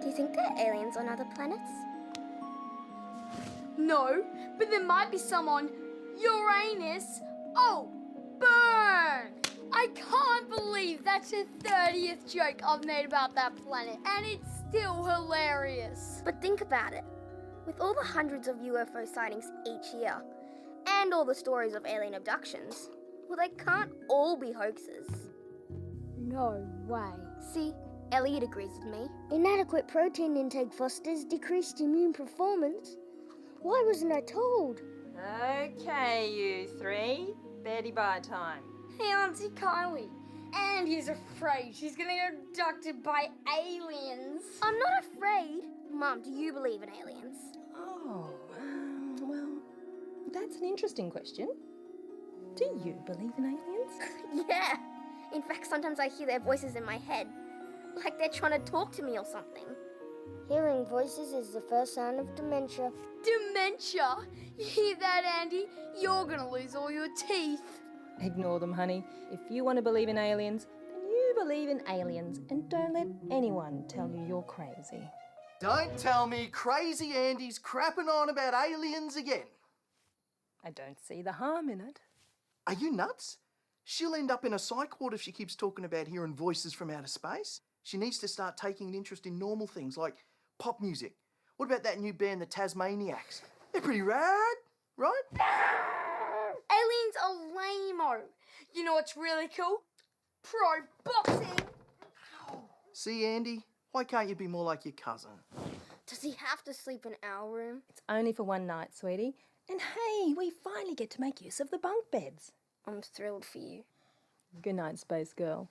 Do you think there are aliens on other planets? No, but there might be some on Uranus. Oh, burn! I can't believe that's the 30th joke I've made about that planet, and it's still hilarious. But think about it. With all the hundreds of UFO sightings each year, and all the stories of alien abductions, well, they can't all be hoaxes. No way. See, Elliot agrees with me. Inadequate protein intake fosters decreased immune performance. Why wasn't I told? Okay, you three. Betty bye time. Hey, Auntie Kylie. Andy's afraid she's gonna get abducted by aliens. I'm not afraid. Mum, do you believe in aliens? Oh, well, that's an interesting question. Do you believe in aliens? Yeah. In fact, sometimes I hear their voices in my head, like they're trying to talk to me or something. Hearing voices is the first sign of dementia. Dementia? You hear that, Andy? You're gonna lose all your teeth. Ignore them, honey. If you want to believe in aliens, then you believe in aliens, and don't let anyone tell you you're crazy. Don't tell me crazy Andy's crapping on about aliens again. I don't see the harm in it. Are you nuts? She'll end up in a psych ward if she keeps talking about hearing voices from outer space. She needs to start taking an interest in normal things like pop music. What about that new band, the Tasmaniacs? They're pretty rad, right? Aliens are lame-o. You know what's really cool? Pro boxing. See, Andy, why can't you be more like your cousin? Does he have to sleep in our room? It's only for one night, sweetie. And hey, we finally get to make use of the bunk beds. I'm thrilled for you. Good night, Space Girl.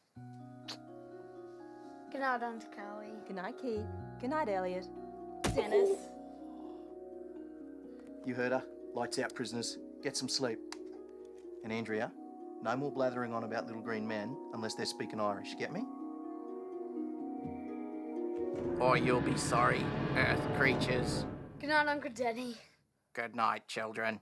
Good night, Auntie Kylie. Good night, Keith. Good night, Elliot. Dennis. You heard her. Lights out, prisoners. Get some sleep. And Andrea, no more blathering on about little green men unless they're speaking Irish. Get me? Or you'll be sorry, Earth creatures. Good night, Uncle Daddy. Good night, children.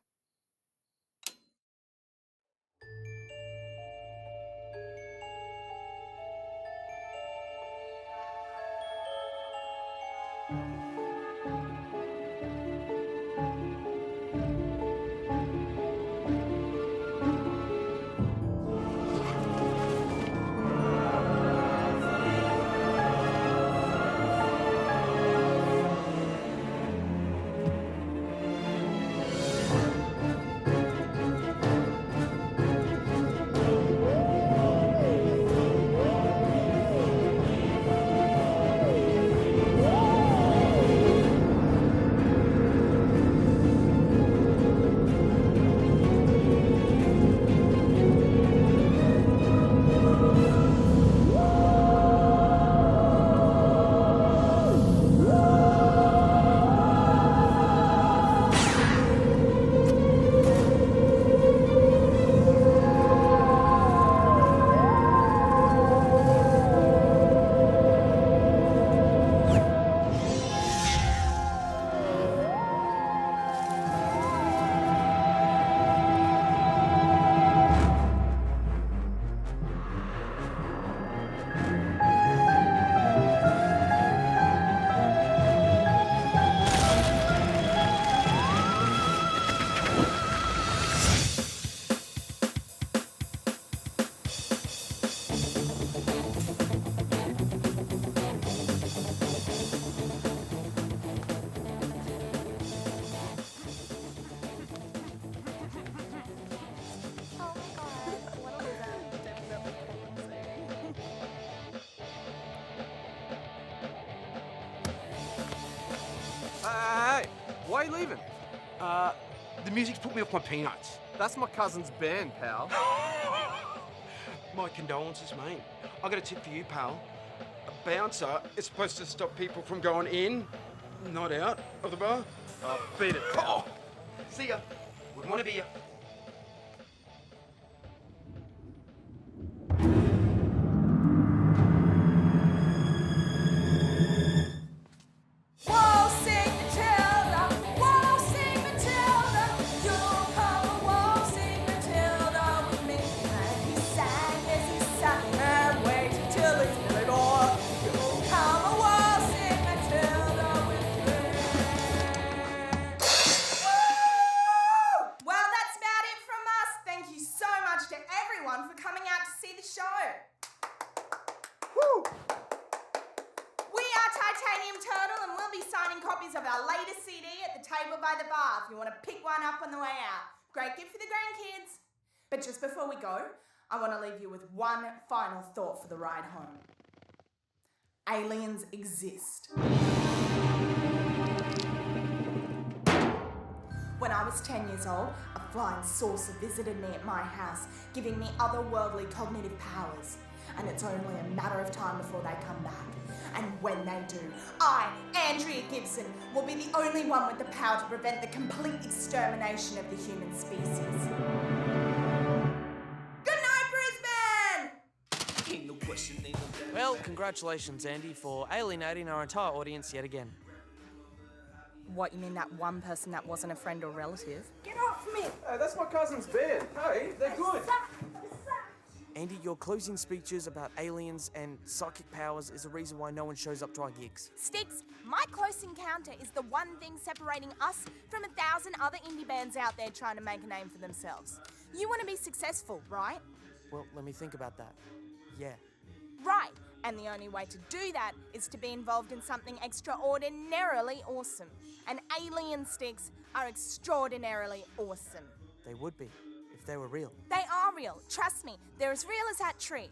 Hey, why are you leaving? The music's put me off my peanuts. That's my cousin's band, pal. My condolences, mate. I got a tip for you, pal. A bouncer is supposed to stop people from going in, not out of the bar. Oh, beat it, pal. Oh, see ya. Wouldn't want to be ya. Till it's never gone. You come a waltzing Matilda. copies of our latest CD at the table by the bar if you want to pick one up on the way out. Great gift for the grandkids. But just before we go, I want to leave you with one final thought for the ride home. Aliens exist. When I was 10 years old, a flying saucer visited me at my house, giving me otherworldly cognitive powers. And it's only a matter of time before they come back. And when they do, I, Andrea Gibson, will be the only one with the power to prevent the complete extermination of the human species. Good night, Brisbane! Well, congratulations, Andy, for alienating our entire audience yet again. What, you mean that one person that wasn't a friend or relative? Get off me! Hey, that's my cousin's band. Hey, they're good. Andy, your closing speeches about aliens and psychic powers is the reason why no one shows up to our gigs. Sticks, my close encounter is the one thing separating us from 1,000 other indie bands out there trying to make a name for themselves. You want to be successful, right? Well, let me think about that. Yeah. Right. And the only way to do that is to be involved in something extraordinarily awesome. And alien sticks are extraordinarily awesome. They would be, if they were real. They are real. Trust me, they're as real as that tree.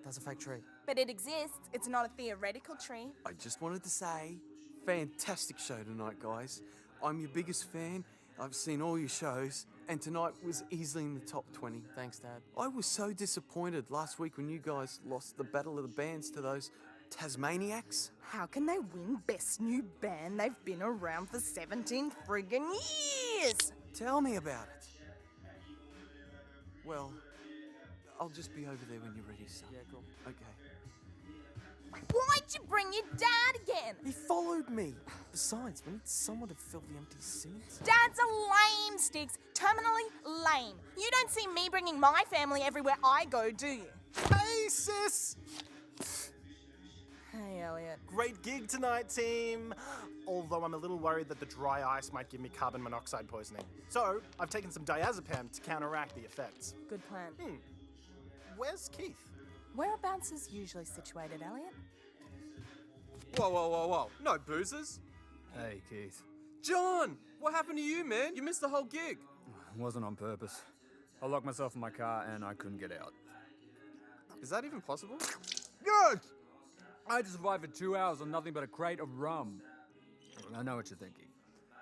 That's a fake tree. But it exists. It's not a theoretical tree. I just wanted to say, fantastic show tonight, guys. I'm your biggest fan. I've seen all your shows, and tonight was easily in the top 20. Thanks, Dad. I was so disappointed last week when you guys lost the Battle of the Bands to those Tasmaniacs. How can they win Best New Band? They've been around for 17 friggin' years! Tell me about it. Well, I'll just be over there when you're ready, son. Yeah, cool. Okay. Why'd you bring your dad again? He followed me. Besides, we need someone to fill the empty seats. Dad's a lame, Sticks. Terminally lame. You don't see me bringing my family everywhere I go, do you? Hey, sis! Hey, Elliot. Great gig tonight, team. Although I'm a little worried that the dry ice might give me carbon monoxide poisoning. So, I've taken some diazepam to counteract the effects. Good plan. Where's Keith? Whereabouts is usually situated, Elliot? Whoa, whoa, whoa, whoa. No boozers. Hey, Keith. John! What happened to you, man? You missed the whole gig. It wasn't on purpose. I locked myself in my car and I couldn't get out. Is that even possible? Good! I had to survive for 2 hours on nothing but a crate of rum. I know what you're thinking,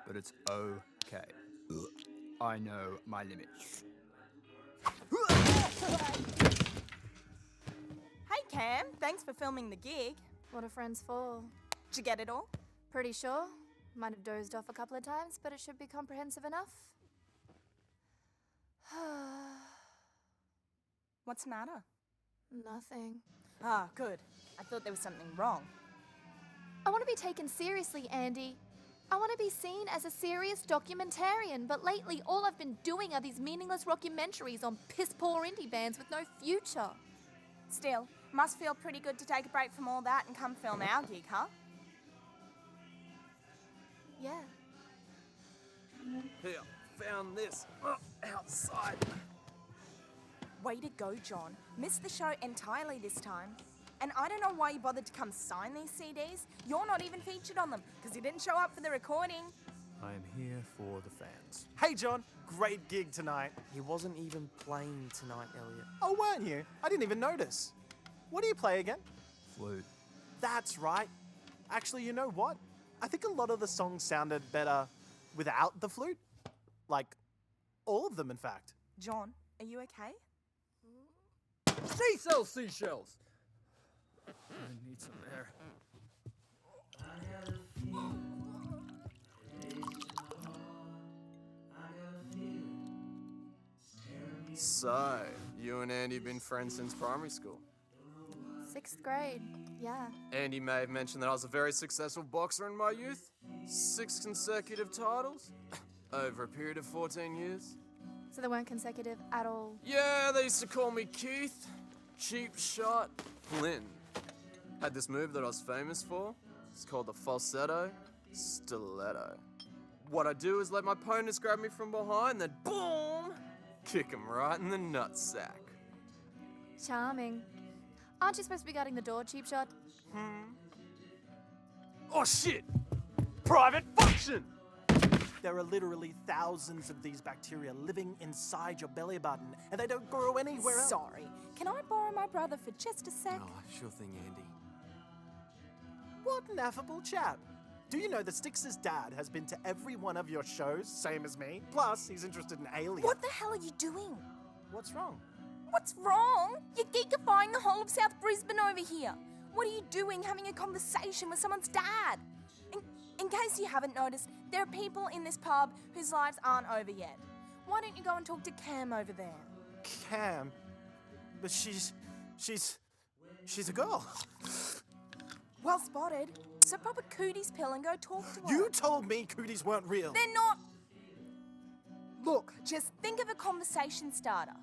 but it's okay. I know my limits. Hey, Cam. Thanks for filming the gig. What are friends for? Did you get it all? Pretty sure. Might have dozed off a couple of times, but it should be comprehensive enough. What's the matter? Nothing. Ah, good. I thought there was something wrong. I want to be taken seriously, Andy. I want to be seen as a serious documentarian, but lately all I've been doing are these meaningless rockumentaries on piss-poor indie bands with no future. Still, must feel pretty good to take a break from all that and come film our gig, huh? Yeah. Here, found this. Outside. Way to go, John. Missed the show entirely this time. And I don't know why you bothered to come sign these CDs. You're not even featured on them, because you didn't show up for the recording. I am here for the fans. Hey, John. Great gig tonight. He wasn't even playing tonight, Elliot. Oh, weren't you? I didn't even notice. What do you play again? Flute. That's right. Actually, you know what? I think a lot of the songs sounded better without the flute. Like, all of them, in fact. John, are you okay? Seashells! I need some air. So, you and Andy been friends since primary school? 6th grade, yeah. Andy may have mentioned that I was a very successful boxer in my youth. 6 consecutive titles over a period of 14 years. So they weren't consecutive at all. Yeah, they used to call me Keith, Cheap Shot, Flynn. Had this move that I was famous for. It's called the falsetto stiletto. What I do is let my opponents grab me from behind, then boom, kick them right in the nutsack. Charming. Aren't you supposed to be guarding the door, cheap shot? Oh shit! Private function! There are literally thousands of these bacteria living inside your belly button, and they don't grow anywhere else. Sorry, can I borrow my brother for just a sec? Oh, sure thing, Andy. What an affable chap. Do you know that Styx's dad has been to every one of your shows, same as me? Plus, he's interested in aliens. What the hell are you doing? What's wrong? What's wrong? You're geekifying the whole of South Brisbane over here. What are you doing having a conversation with someone's dad? In case you haven't noticed, there are people in this pub whose lives aren't over yet. Why don't you go and talk to Cam over there? Cam? But she's a girl. Well spotted. So pop a cooties pill and go talk to her. You told me cooties weren't real. They're not. Look, just think of a conversation starter.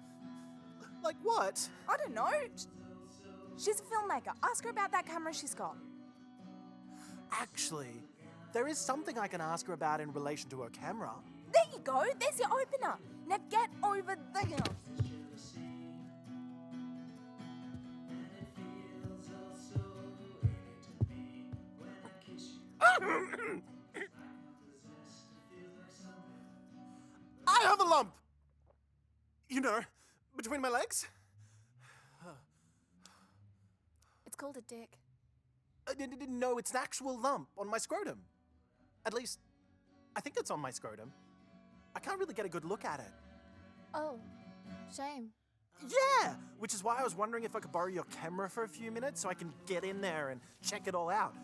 Like what? I don't know. She's a filmmaker. Ask her about that camera she's got. Actually, there is something I can ask her about in relation to her camera. There you go. There's your opener. Now get over there. I have a lump! You know, between my legs? It's called a dick. No, it's an actual lump on my scrotum. At least, I think it's on my scrotum. I can't really get a good look at it. Oh, shame. Yeah! Which is why I was wondering if I could borrow your camera for a few minutes so I can get in there and check it all out.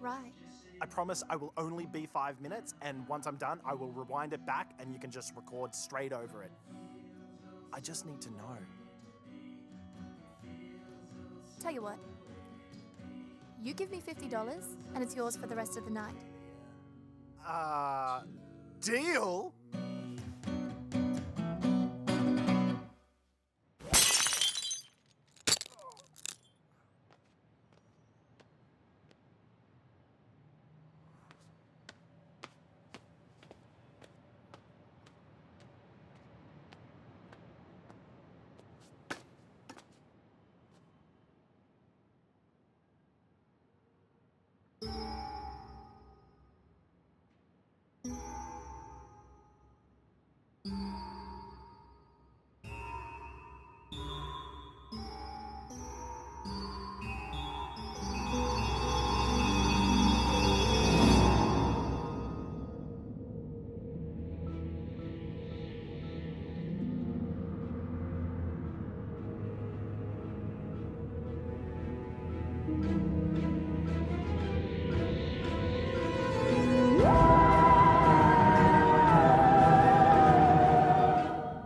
Right. I promise I will only be 5 minutes, and once I'm done, I will rewind it back and you can just record straight over it. I just need to know. Tell you what. You give me $50 and it's yours for the rest of the night. Deal?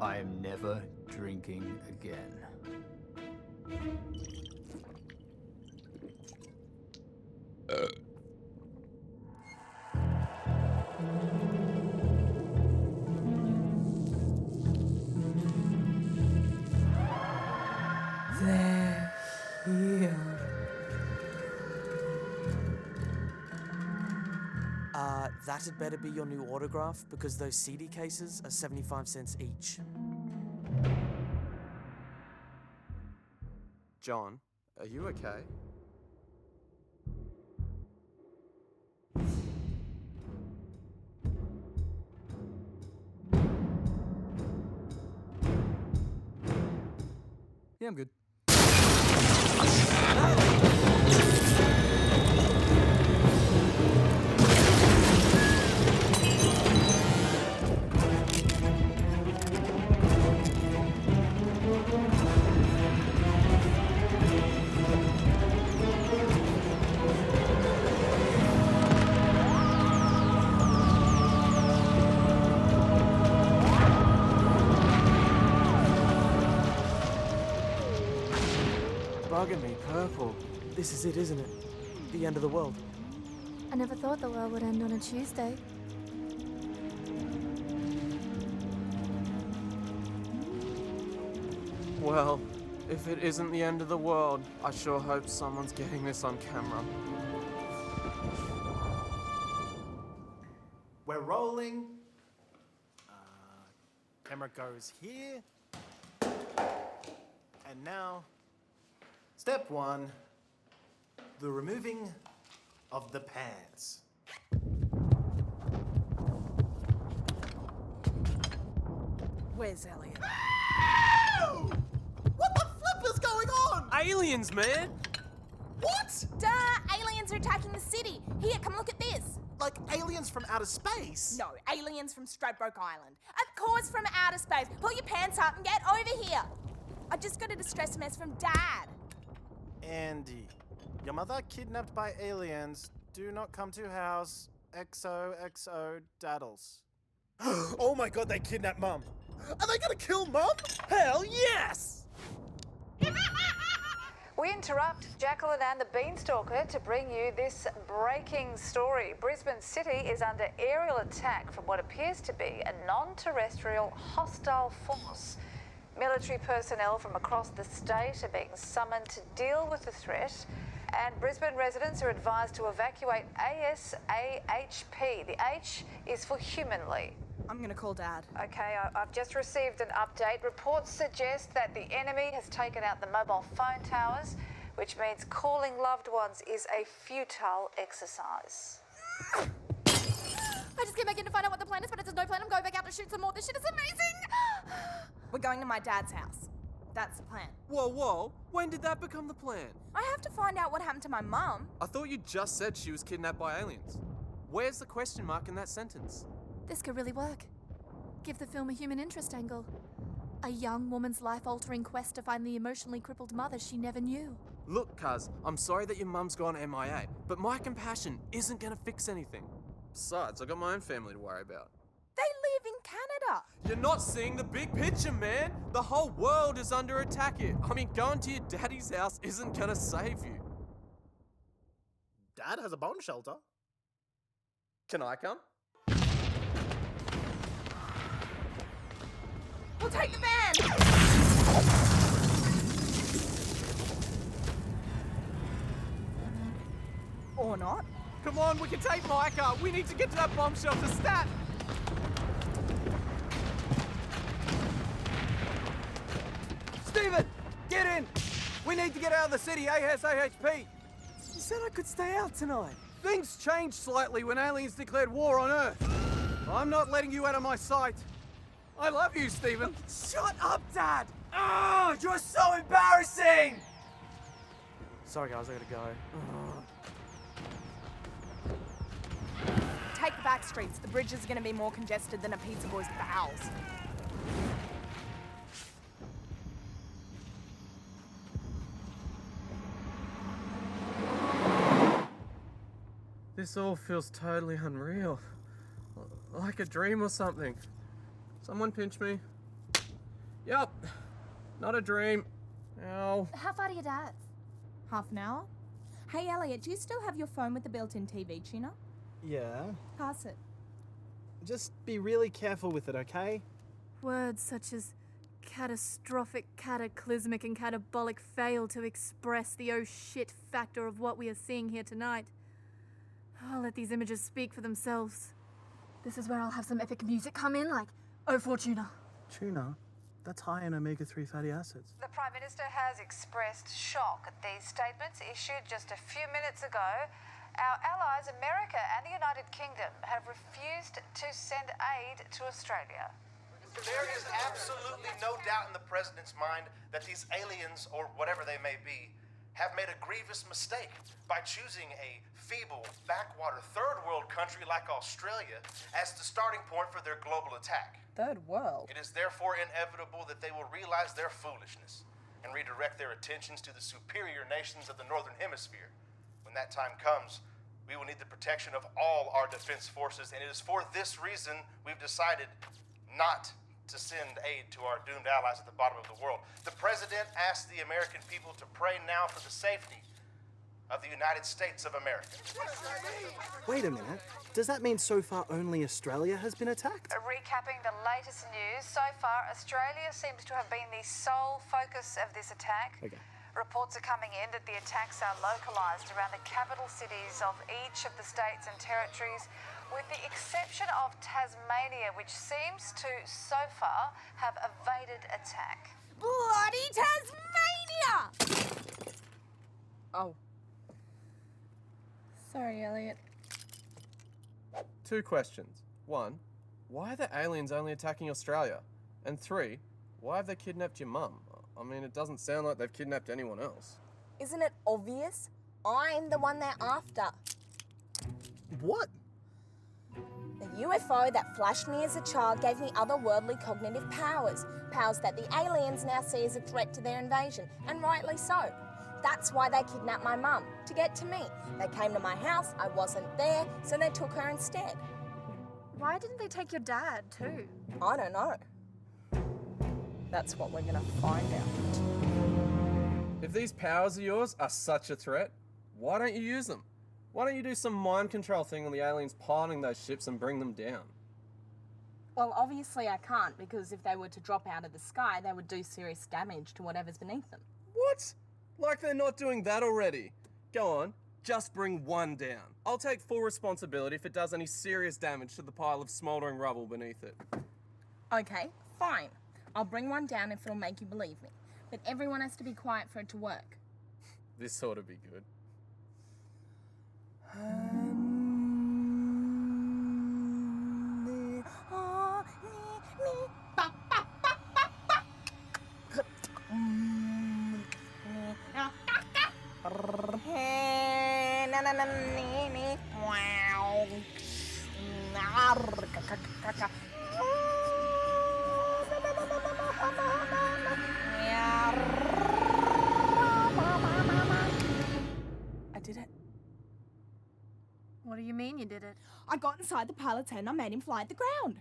I am never drinking again. They're here. That had better be your new autograph because those CD cases are 75 cents each. John, are you okay? Yeah, I'm good. Bugging me purple. This is it, isn't it? The end of the world. I never thought the world would end on a Tuesday. Well, if it isn't the end of the world, I sure hope someone's getting this on camera. We're rolling. Camera goes here. And now, step one, the removing of the pants. Where's Elliot? What the flip is going on? Aliens, man! What? Duh! Aliens are attacking the city. Here, come look at this. Like aliens from outer space? No, aliens from Stradbroke Island. Of course, from outer space. Pull your pants up and get over here. I just got a distress mess from Dad. Andy, your mother kidnapped by aliens. Do not come to house. XOXO daddles. Oh my god, they kidnapped Mum. Are they gonna kill Mum? Hell yes! We interrupt Jacqueline and the Beanstalker to bring you this breaking story. Brisbane City is under aerial attack from what appears to be a non-terrestrial hostile force. Military personnel from across the state are being summoned to deal with the threat, and Brisbane residents are advised to evacuate ASAHP. The H is for humanly. I'm gonna call Dad. Okay, I've just received an update. Reports suggest that the enemy has taken out the mobile phone towers, which means calling loved ones is a futile exercise. I just came back in to find out what the plan is, but if there's no plan, I'm going back out to shoot some more. This shit is amazing! We're going to my dad's house. That's the plan. Whoa. When did that become the plan? I have to find out what happened to my mum. I thought you just said she was kidnapped by aliens. Where's the question mark in that sentence? This could really work. Give the film a human interest angle. A young woman's life-altering quest to find the emotionally crippled mother she never knew. Look, cuz, I'm sorry that your mum's gone MIA, but my compassion isn't gonna fix anything. Besides, I got my own family to worry about. They live in Canada. You're not seeing the big picture, man. The whole world is under attack here. I mean, going to your daddy's house isn't gonna save you. Dad has a bomb shelter. Can I come? We'll take the van. Or not. Come on, we can take my car. We need to get to that bomb shelter stat. Stephen, get in! We need to get out of the city ASAHP. You said I could stay out tonight. Things changed slightly when aliens declared war on Earth. I'm not letting you out of my sight. I love you, Stephen. Shut up, Dad! Oh, you're so embarrassing! Sorry, guys, I gotta go. Take the back streets. The bridge is gonna be more congested than a pizza boy's bowels. This all feels totally unreal. Like a dream or something. Someone pinch me. Yep. Not a dream. Ow. How far to your dad's? Half an hour? Hey, Elliot, do you still have your phone with the built-in TV tuner? Yeah. Pass it. Just be really careful with it, okay? Words such as catastrophic, cataclysmic, and catabolic fail to express the oh shit factor of what we are seeing here tonight. I'll let these images speak for themselves. This is where I'll have some epic music come in, like Oh Fortuna. Tuna? That's high in omega-3 fatty acids. The Prime Minister has expressed shock at these statements issued just a few minutes ago. Our allies, America and the United Kingdom, have refused to send aid to Australia. There is absolutely no doubt in the President's mind that these aliens, or whatever they may be, have made a grievous mistake by choosing a feeble, backwater, third world country like Australia as the starting point for their global attack. Third world? It is therefore inevitable that they will realize their foolishness and redirect their attentions to the superior nations of the Northern Hemisphere. When that time comes, we will need the protection of all our defense forces, and it is for this reason we've decided not to send aid to our doomed allies at the bottom of the world. The President asked the American people to pray now for the safety of the United States of America. Wait a minute. Does that mean so far only Australia has been attacked? Recapping the latest news, so far Australia seems to have been the sole focus of this attack. Okay. Reports are coming in that the attacks are localised around the capital cities of each of the states and territories, with the exception of Tasmania, which seems to, so far, have evaded attack. Bloody Tasmania! Oh. Sorry, Elliot. 2 questions. 1, why are the aliens only attacking Australia? And 3, why have they kidnapped your mum? I mean, it doesn't sound like they've kidnapped anyone else. Isn't it obvious? I'm the one they're after. What? The UFO that flashed me as a child gave me otherworldly cognitive powers. Powers that the aliens now see as a threat to their invasion, and rightly so. That's why they kidnapped my mum, to get to me. They came to my house, I wasn't there, so they took her instead. Why didn't they take your dad, too? I don't know. That's what we're gonna find out. If these powers of yours are such a threat, why don't you use them? Why don't you do some mind control thing on the aliens piloting those ships and bring them down? Well, obviously I can't, because if they were to drop out of the sky, they would do serious damage to whatever's beneath them. What? Like they're not doing that already. Go on, just bring one down. I'll take full responsibility if it does any serious damage to the pile of smouldering rubble beneath it. Okay, fine. I'll bring one down if it'll make you believe me. But everyone has to be quiet for it to work. This ought to be good. I did it. What do you mean you did it? I got inside the pilot's head and I made him fly at the ground.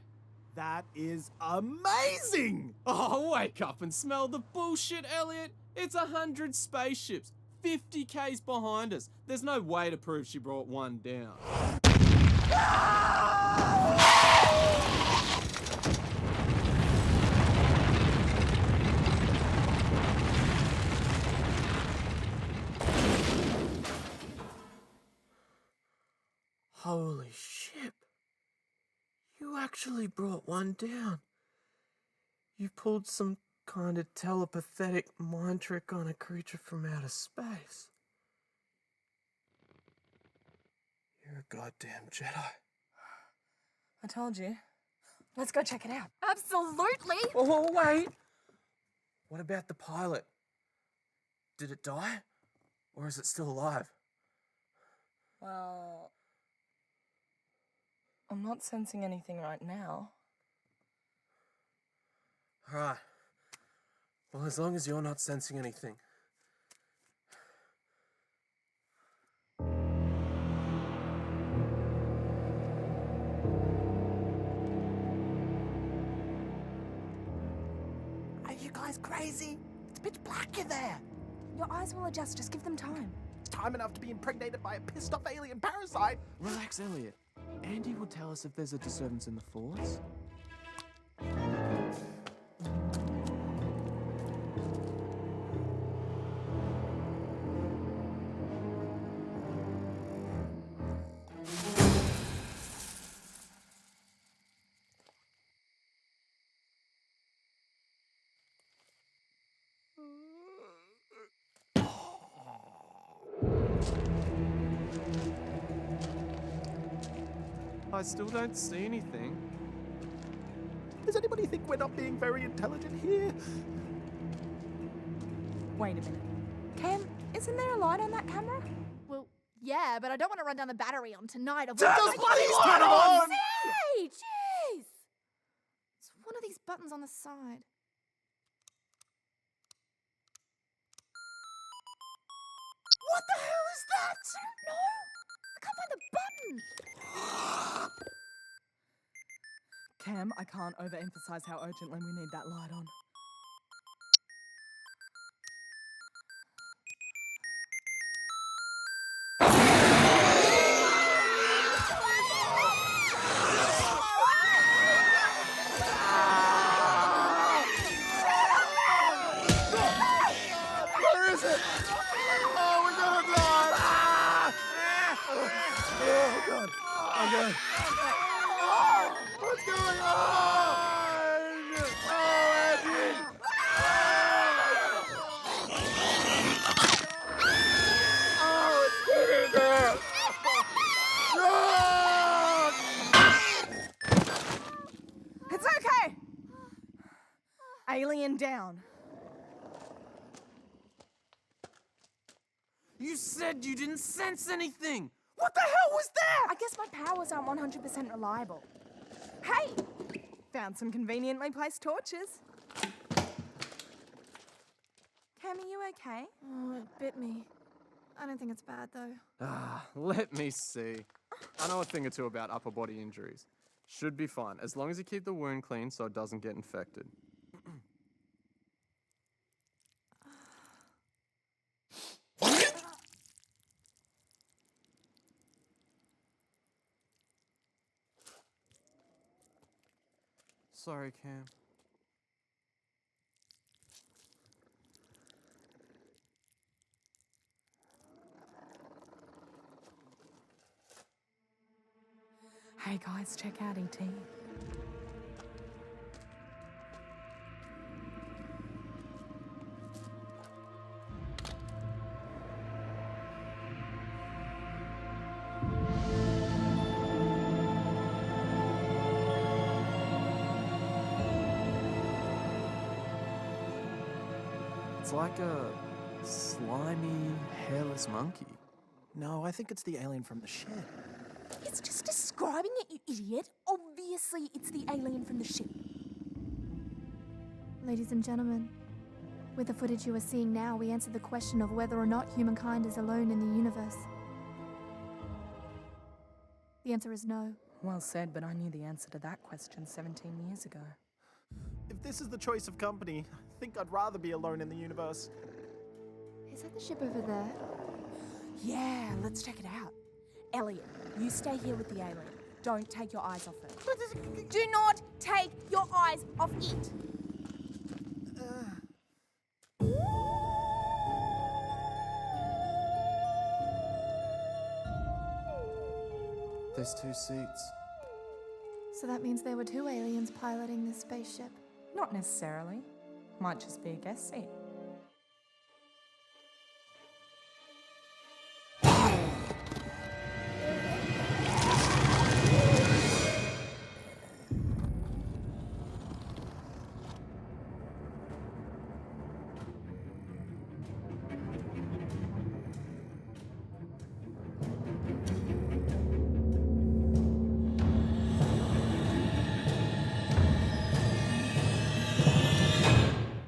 That is amazing! Oh, wake up and smell the bullshit, Elliot. It's 100 spaceships, 50 Ks behind us. There's no way to prove she brought one down. Holy shit. You actually brought one down. You pulled some kind of telepathic mind trick on a creature from outer space. You're a goddamn Jedi. I told you. Let's go check it out. Absolutely! Oh, wait. What about the pilot? Did it die? Or is it still alive? Well, I'm not sensing anything right now. Alright. Well, as long as you're not sensing anything. Are you guys crazy? It's pitch black in there. Your eyes will adjust, just give them time. It's time enough to be impregnated by a pissed off alien parasite. Relax, Elliot. Andy will tell us if there's a disturbance in the force. I still don't see anything. Does anybody think we're not being very intelligent here? Wait a minute. Cam, isn't there a light on that camera? Well, yeah, but I don't want to run down the battery on tonight. Turn the bloody light on! Hey, jeez! It's one of these buttons on the side. What the hell is that? No! I can't find the button! Cam, I can't overemphasize how urgently we need that light on. Where is it? Oh, we're gonna die! Ah! Oh, God. Oh, God. What's going on? Oh, Andy! Oh, it's getting there! down. You said you didn't sense anything! What the hell was that? I guess my powers aren't 100% reliable. Hey! Found some conveniently placed torches. Cam, are you okay? Oh, it bit me. I don't think it's bad, though. Let me see. I know a thing or two about upper body injuries. Should be fine, as long as you keep the wound clean so it doesn't get infected. Sorry, Cam. Hey guys, check out ET. It's like a slimy, hairless monkey. No, I think it's the alien from the shed. It's just describing it, you idiot. Obviously, it's the alien from the ship. Ladies and gentlemen, with the footage you are seeing now, we answer the question of whether or not humankind is alone in the universe. The answer is no. Well said, but I knew the answer to that question 17 years ago. If this is the choice of company, I think I'd rather be alone in the universe. Is that the ship over there? Yeah, let's check it out. Elliot, you stay here with the alien. Don't take your eyes off it. Do not take your eyes off it. There's 2 seats. So that means there were 2 aliens piloting this spaceship. Not necessarily. Might just be a guest seat.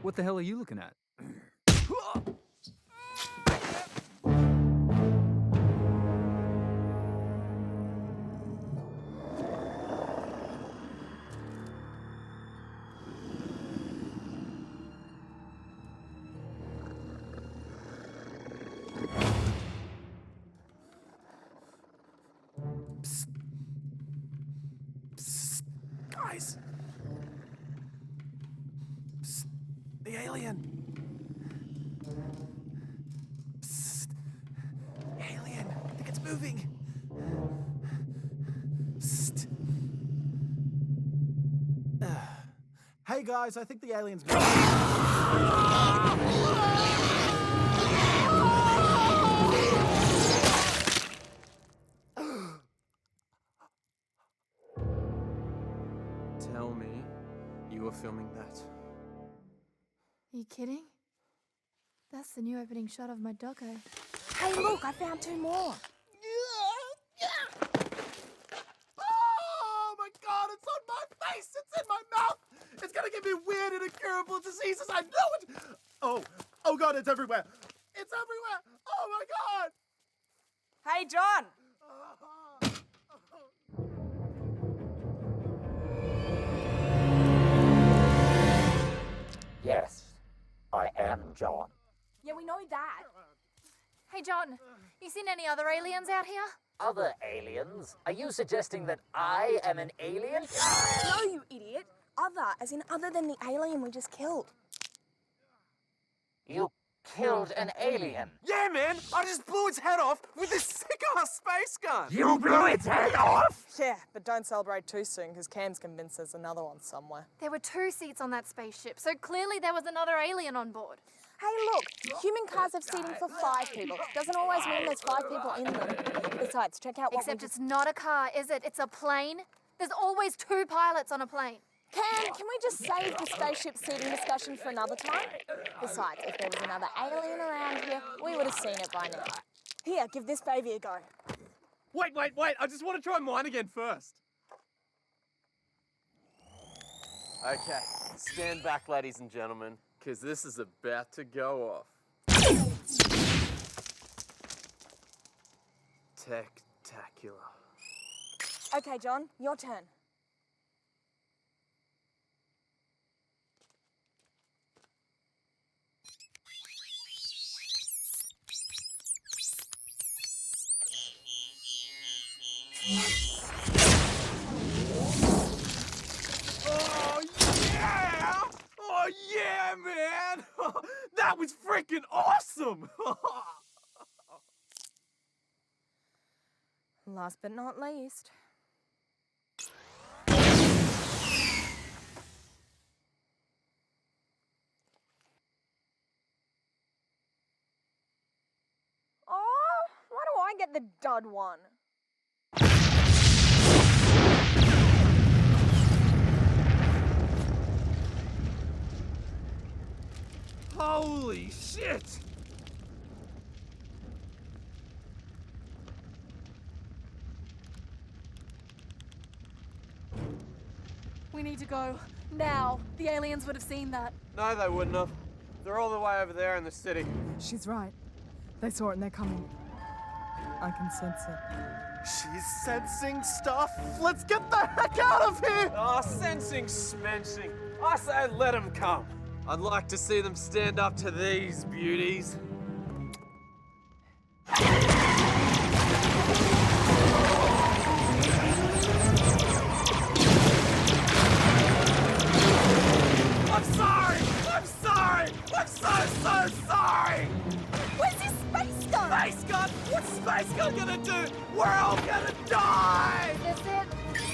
What the hell are you looking at? Psst. Psst. Guys. Psst. The alien. Psst. The alien. I think it's moving. Psst. Hey guys, I think the alien's moving. Tell me you were filming that. Are you kidding? That's the new opening shot of my doco. Hey, look, I found 2 more. Oh my god, it's on my face! It's in my mouth! It's gonna give me weird and incurable diseases, I know it! Oh god, it's everywhere! It's everywhere! Oh my god! Hey, John! Yes, I am John. Yeah, we know that. Hey, John, you seen any other aliens out here? Other aliens? Are you suggesting that I am an alien? No, you idiot. Other, as in other than the alien we just killed. You killed an alien. Yeah, man! I just blew its head off with this sick-ass space gun! You blew its head off? Yeah, but don't celebrate too soon, because Cam's convinced there's another one somewhere. There were 2 seats on that spaceship, so clearly there was another alien on board. Hey, look, human cars have seating for 5 people. Doesn't always mean there's 5 people in them. Besides, check out what Except it's not a car, is it? It's a plane. There's always 2 pilots on a plane. Can we just save the spaceship seating discussion for another time? Besides, if there was another alien around here, we would have seen it by now. Here, give this baby a go. Wait, I just want to try mine again first. Okay, stand back, ladies and gentlemen, because this is about to go off. Spectacular. Okay, John, your turn. Oh yeah! Oh yeah, man! That was freaking awesome! Last but not least. Oh, why do I get the dud one? Holy shit! We need to go. Now. The aliens would have seen that. No, they wouldn't have. They're all the way over there in the city. She's right. They saw it and they're coming. I can sense it. She's sensing stuff. Let's get the heck out of here! Oh, sensing, smensing. I say let them come. I'd like to see them stand up to these beauties. I'm sorry! I'm so sorry! Where's his space gun? Space gun? What's space gun gonna do? We're all gonna die! Is it?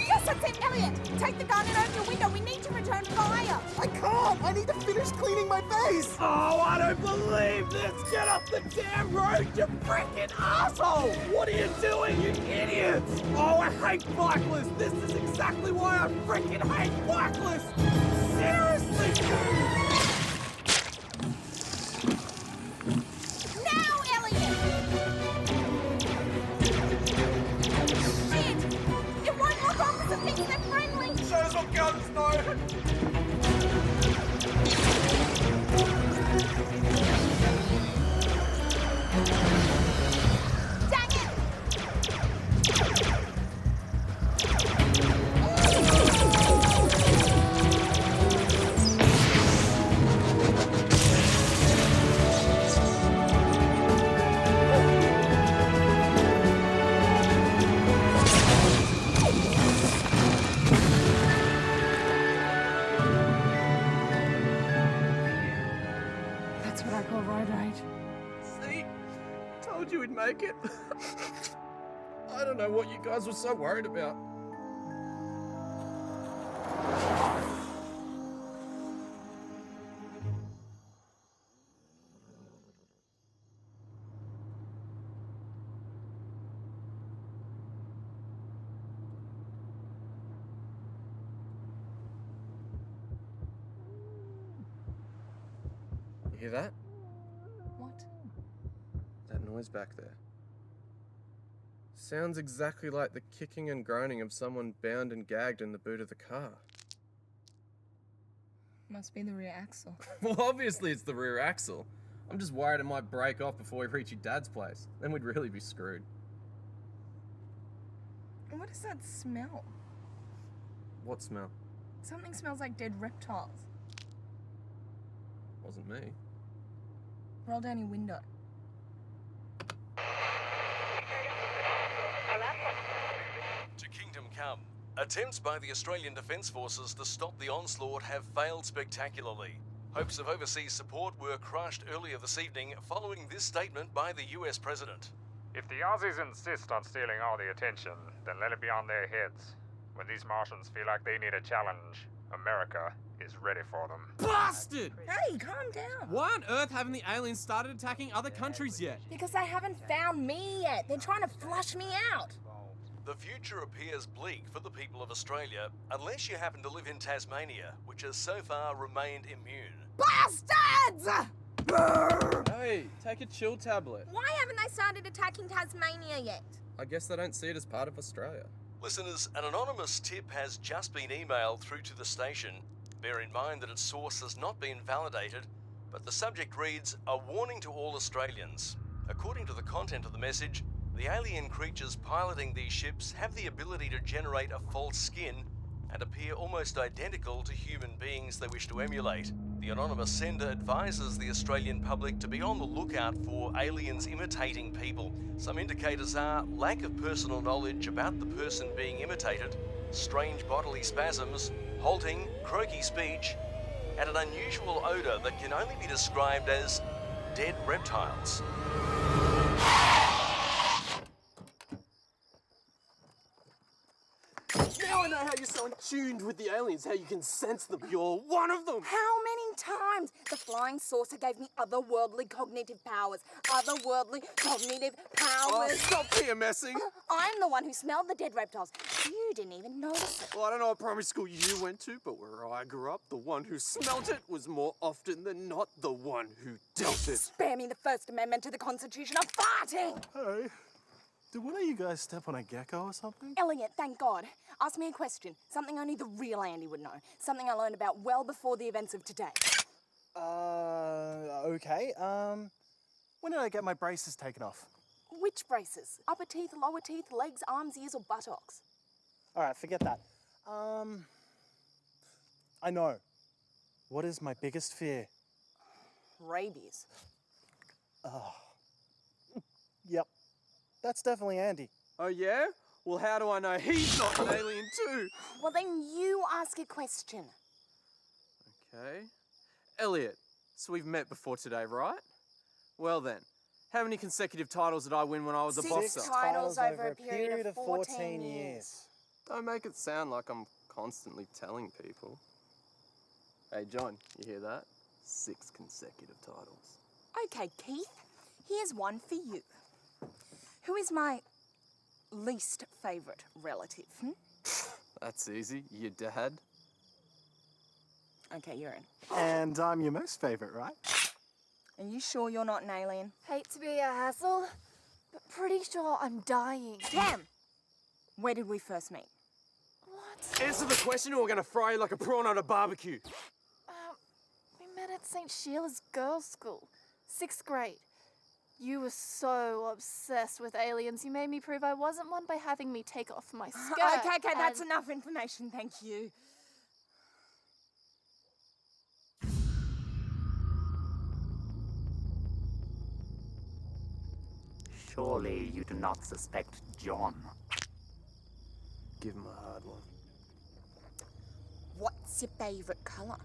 Yes, that's it, Elliot! Take the gun and open your window. We need to return fire. I can't! I need to finish cleaning my face! Oh, I don't believe this! Get off the damn road, you freaking asshole! What are you doing, you idiots? Oh, I hate bikelists! This is exactly why I freaking hate bikelists! Seriously, dude! Now, Elliot! Shit! It won't look off as it thinks they're friendly! Shows what guns know! Dang it! That's what I call road rage. See? Told you we'd make it. I don't know what you guys were so worried about. You hear that? What? That noise back there. Sounds exactly like the kicking and groaning of someone bound and gagged in the boot of the car. Must be the rear axle. Well, obviously it's the rear axle. I'm just worried it might break off before we reach your dad's place. Then we'd really be screwed. What does that smell? What smell? Something smells like dead reptiles. Wasn't me. Roll down your window. To Kingdom Come. Attempts by the Australian Defence Forces to stop the onslaught have failed spectacularly. Hopes of overseas support were crushed earlier this evening following this statement by the US President. If the Aussies insist on stealing all the attention, then let it be on their heads. When these Martians feel like they need a challenge, America is ready for them. Bastard! Hey, calm down. Why on earth haven't the aliens started attacking other countries yet? Because they haven't found me yet. They're trying to flush me out. The future appears bleak for the people of Australia unless you happen to live in Tasmania, which has so far remained immune. Bastards! Hey, take a chill tablet. Why haven't they started attacking Tasmania yet? I guess they don't see it as part of Australia. Listeners, an anonymous tip has just been emailed through to the station. Bear in mind that its source has not been validated, but the subject reads, "A warning to all Australians." According to the content of the message, the alien creatures piloting these ships have the ability to generate a false skin and appear almost identical to human beings they wish to emulate. The anonymous sender advises the Australian public to be on the lookout for aliens imitating people. Some indicators are lack of personal knowledge about the person being imitated, strange bodily spasms, halting, croaky speech, and an unusual odour that can only be described as dead reptiles. Now I know how you're so in tuned with the aliens, how you can sense them. You're one of them. How many times? The flying saucer gave me otherworldly cognitive powers. Otherworldly cognitive powers. Oh, stop PMSing. I'm the one who smelled the dead reptiles. You didn't even notice it. Well, I don't know what primary school you went to, but where I grew up, the one who smelt it was more often than not the one who dealt it. Spare me the First Amendment to the Constitution of farting! Hey, did one of you guys step on a gecko or something? Elliot, thank God. Ask me a question. Something only the real Andy would know. Something I learned about well before the events of today. Okay. When did I get my braces taken off? Which braces? Upper teeth, lower teeth, legs, arms, ears, or buttocks? All right, forget that. I know. What is my biggest fear? Rabies. Oh. Yep. That's definitely Andy. Oh, yeah? Well, how do I know he's not an alien too? Well, then you ask a question. Okay. Elliot, so we've met before today, right? Well then, how many consecutive titles did I win when I was a boxer? 6 titles over a period of 14 years. Don't make it sound like I'm constantly telling people. Hey, John, you hear that? 6 consecutive titles. Okay, Keith, here's one for you. Who is my least favourite relative? That's easy. Your dad? Okay, you're in. And I'm your most favourite, right? Are you sure you're not an alien? Hate to be a hassle, but pretty sure I'm dying. Cam! Where did we first meet? What? Answer the question or we're going to fry you like a prawn on a barbecue. We met at St. Sheila's girls' school, 6th grade. You were so obsessed with aliens, you made me prove I wasn't one by having me take off my skirt. Okay, that's enough information, thank you. Surely you do not suspect John. Give him a hard one. What's your favourite colour?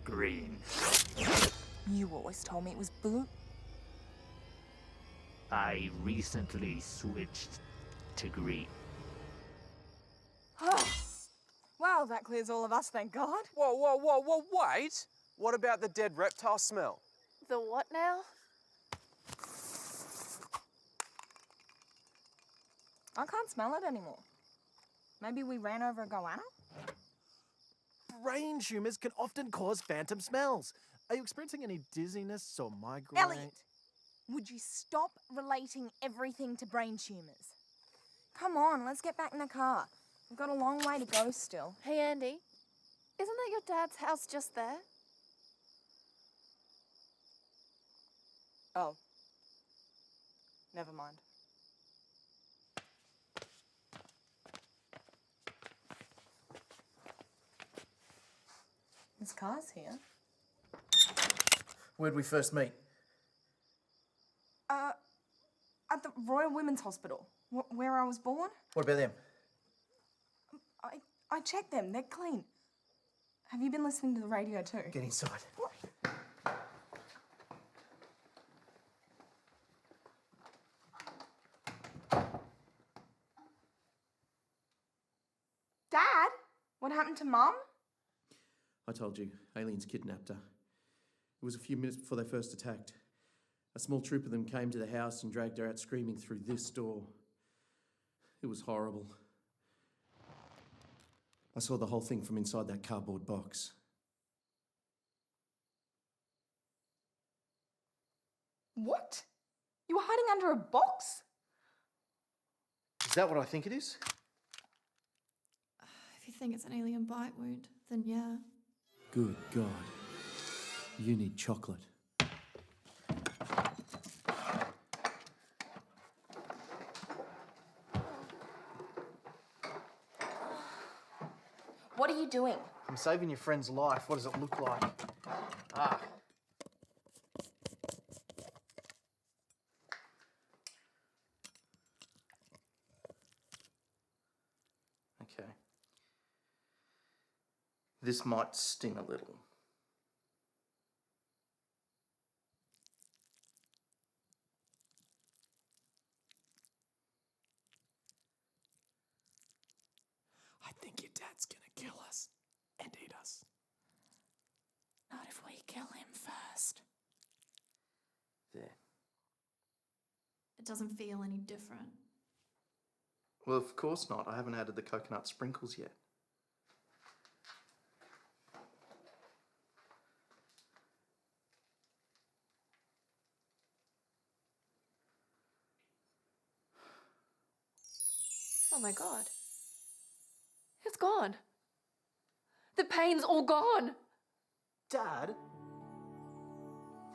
Green. You always told me it was blue. I recently switched to green. Well, that clears all of us, thank God. Whoa, wait! What about the dead reptile smell? The what now? I can't smell it anymore. Maybe we ran over a goanna? Brain tumours can often cause phantom smells. Are you experiencing any dizziness or migraine? Elliot, would you stop relating everything to brain tumours? Come on, let's get back in the car. We've got a long way to go still. Hey, Andy, isn't that your dad's house just there? Oh. Never mind. This car's here. Where'd we first meet? At the Royal Women's Hospital, where I was born. What about them? I checked them, they're clean. Have you been listening to the radio too? Get inside. Dad? What happened to Mum? I told you, aliens kidnapped her. It was a few minutes before they first attacked. A small troop of them came to the house and dragged her out screaming through this door. It was horrible. I saw the whole thing from inside that cardboard box. What? You were hiding under a box? Is that what I think it is? If you think it's an alien bite wound, then yeah. Good God. You need chocolate. What are you doing? I'm saving your friend's life. What does it look like? Ah. Okay. This might sting a little. I think your dad's gonna kill us and eat us. Not if we kill him first. There. It doesn't feel any different. Well, of course not. I haven't added the coconut sprinkles yet. Oh my god. It's gone. The pain's all gone. Dad?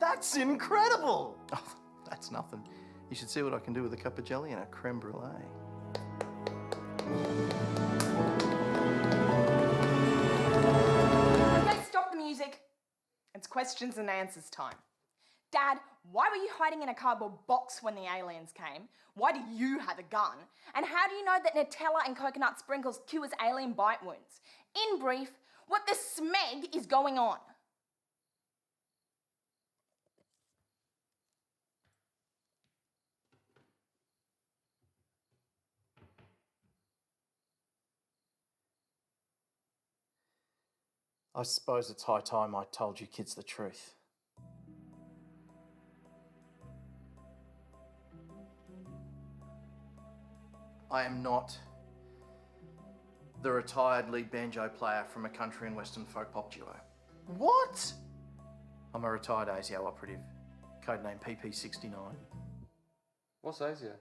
That's incredible! Oh, that's nothing. You should see what I can do with a cup of jelly and a creme brulee. Okay, stop the music. It's questions and answers time. Dad, why were you hiding in a cardboard box when the aliens came? Why do you have a gun? And how do you know that Nutella and coconut sprinkles cures alien bite wounds? In brief, what the smeg is going on? I suppose it's high time I told you kids the truth. I am not the retired lead banjo player from a country and western folk pop duo. What? I'm a retired ASIO operative, codename PP69. What's ASIO?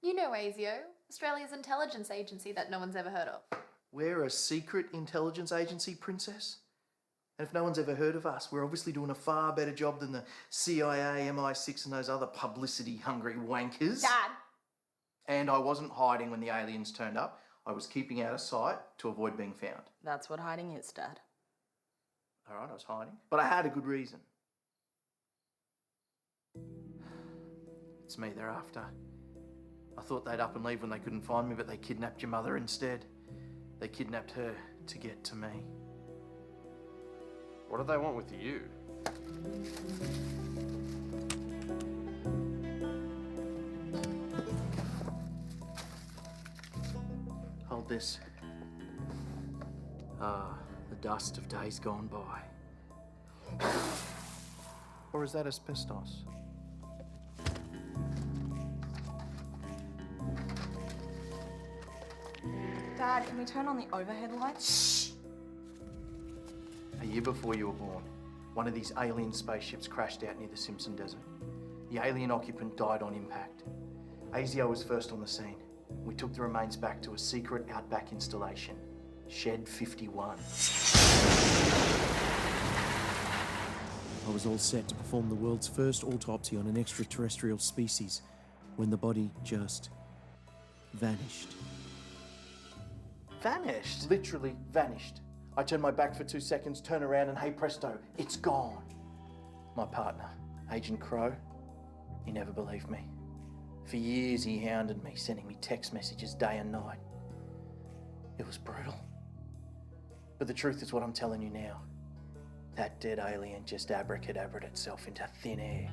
You know ASIO, Australia's intelligence agency that no one's ever heard of. We're a secret intelligence agency, Princess. And if no one's ever heard of us, we're obviously doing a far better job than the CIA, MI6 and those other publicity-hungry wankers. Dad! And I wasn't hiding when the aliens turned up. I was keeping out of sight to avoid being found. That's what hiding is, Dad. All right, I was hiding. But I had a good reason. It's me they're after. I thought they'd up and leave when they couldn't find me, but they kidnapped your mother instead. They kidnapped her to get to me. What do they want with you? Hold this. Ah, the dust of days gone by. Or is that asbestos? Dad, can we turn on the overhead lights? A year before you were born, one of these alien spaceships crashed out near the Simpson Desert. The alien occupant died on impact. ASIO was first on the scene. We took the remains back to a secret outback installation, Shed 51. I was all set to perform the world's first autopsy on an extraterrestrial species when the body just vanished. Vanished? Literally vanished. I turned my back for 2 seconds, turn around, and hey presto, it's gone. My partner, Agent Crow, he never believed me. For years he hounded me, sending me text messages day and night. It was brutal. But the truth is what I'm telling you now. That dead alien just abracadabraed itself into thin air.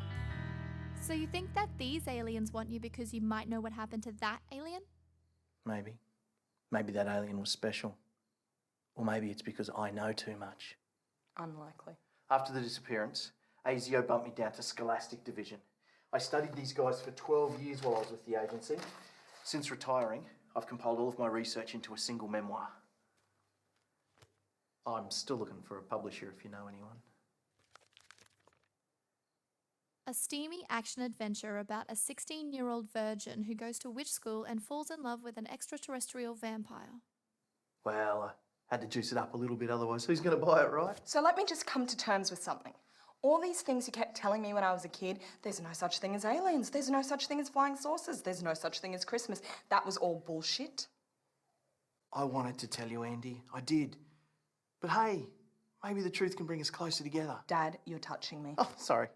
So you think that these aliens want you because you might know what happened to that alien? Maybe. Maybe that alien was special. Or maybe it's because I know too much. Unlikely. After the disappearance, ASIO bumped me down to Scholastic Division. I studied these guys for 12 years while I was with the agency. Since retiring, I've compiled all of my research into a single memoir. I'm still looking for a publisher if you know anyone. A steamy action-adventure about a 16-year-old virgin who goes to witch school and falls in love with an extraterrestrial vampire. Well, I had to juice it up a little bit, otherwise who's going to buy it, right? So let me just come to terms with something. All these things you kept telling me when I was a kid, there's no such thing as aliens, there's no such thing as flying saucers, there's no such thing as Christmas, that was all bullshit. I wanted to tell you, Andy. I did. But hey, maybe the truth can bring us closer together. Dad, you're touching me. Oh, sorry.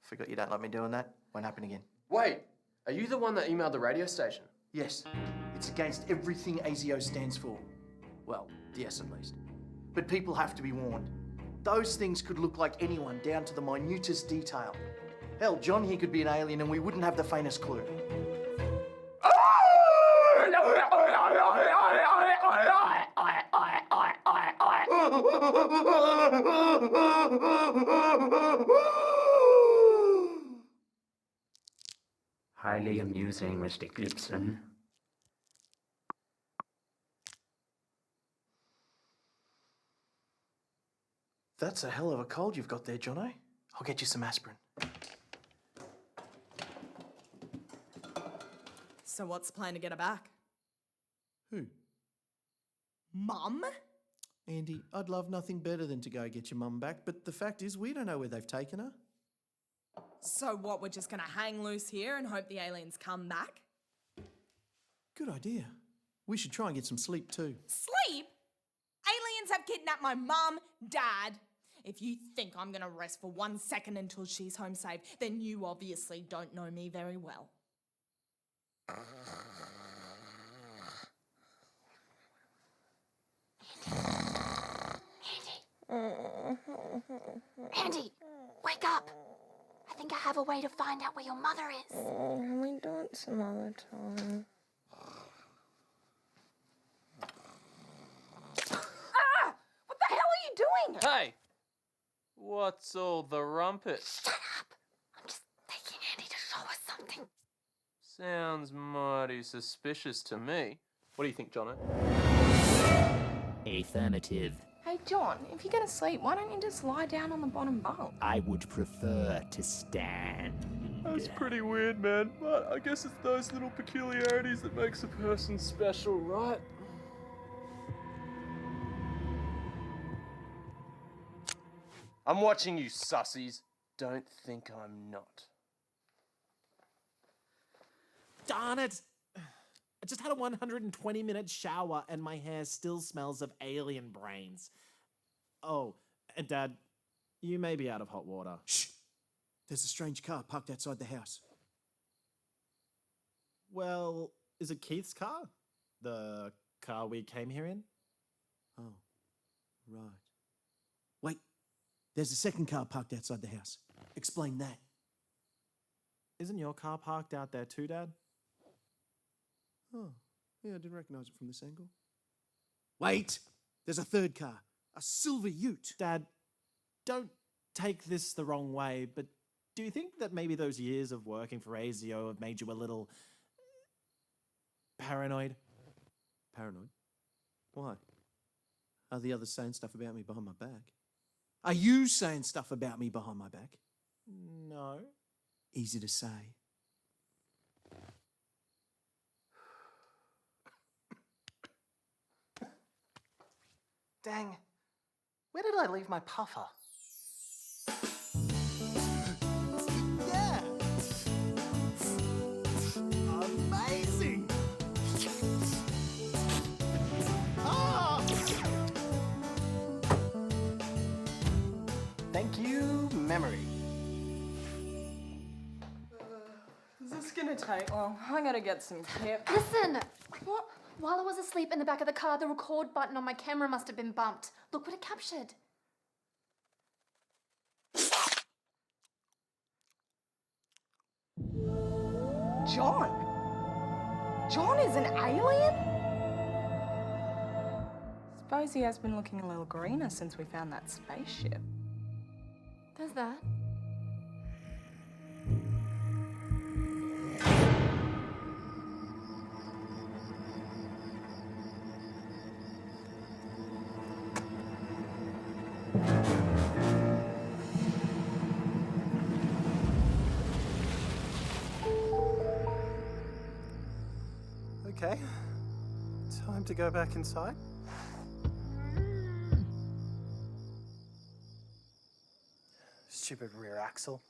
Forgot you don't like me doing that. Won't happen again. Wait, are you the one that emailed the radio station? Yes. It's against everything ASIO stands for. Well, the S at least. But people have to be warned. Those things could look like anyone, down to the minutest detail. Hell, John here could be an alien and we wouldn't have the faintest clue. Highly amusing, Mr. Gibson. That's a hell of a cold you've got there, Jono. I'll get you some aspirin. So what's the plan to get her back? Who? Mum? Andy, I'd love nothing better than to go get your mum back, but the fact is we don't know where they've taken her. So what, we're just gonna hang loose here and hope the aliens come back? Good idea. We should try and get some sleep too. Sleep? Aliens have kidnapped my mum, Dad. If you think I'm gonna rest for 1 second until she's home safe, then you obviously don't know me very well. Andy, wake up! I think I have a way to find out where your mother is. Can we do it some other time? Ah! What the hell are you doing? Hey! What's all the rumpus? Shut up! I'm just taking Andy to show us something. Sounds mighty suspicious to me. What do you think, Jono? Affirmative. Hey John, if you're gonna sleep, why don't you just lie down on the bottom bunk? I would prefer to stand. That's pretty weird, man, but I guess it's those little peculiarities that makes a person special, right? I'm watching you, sussies. Don't think I'm not. Darn it! I just had a 120-minute shower and my hair still smells of alien brains. Oh, and Dad, you may be out of hot water. Shh! There's a strange car parked outside the house. Well, is it Keith's car? The car we came here in? Oh, right. Wait, there's a second car parked outside the house. Explain that. Isn't your car parked out there too, Dad? Oh, yeah, I didn't recognise it from this angle. Wait! There's a third car. A silver ute. Dad, don't take this the wrong way, but do you think that maybe those years of working for ASIO have made you a little paranoid? Paranoid? Why? Are the others saying stuff about me behind my back? Are you saying stuff about me behind my back? No. Easy to say. Dang, where did I leave my puffer? Yeah! Amazing! Ah! Thank you, memory. Is this gonna take long? I gotta get some kip. Listen! What? While I was asleep in the back of the car, the record button on my camera must have been bumped. Look what it captured. John? John is an alien? Suppose he has been looking a little greener since we found that spaceship. There's that. Okay. Time to go back inside. Stupid rear axle.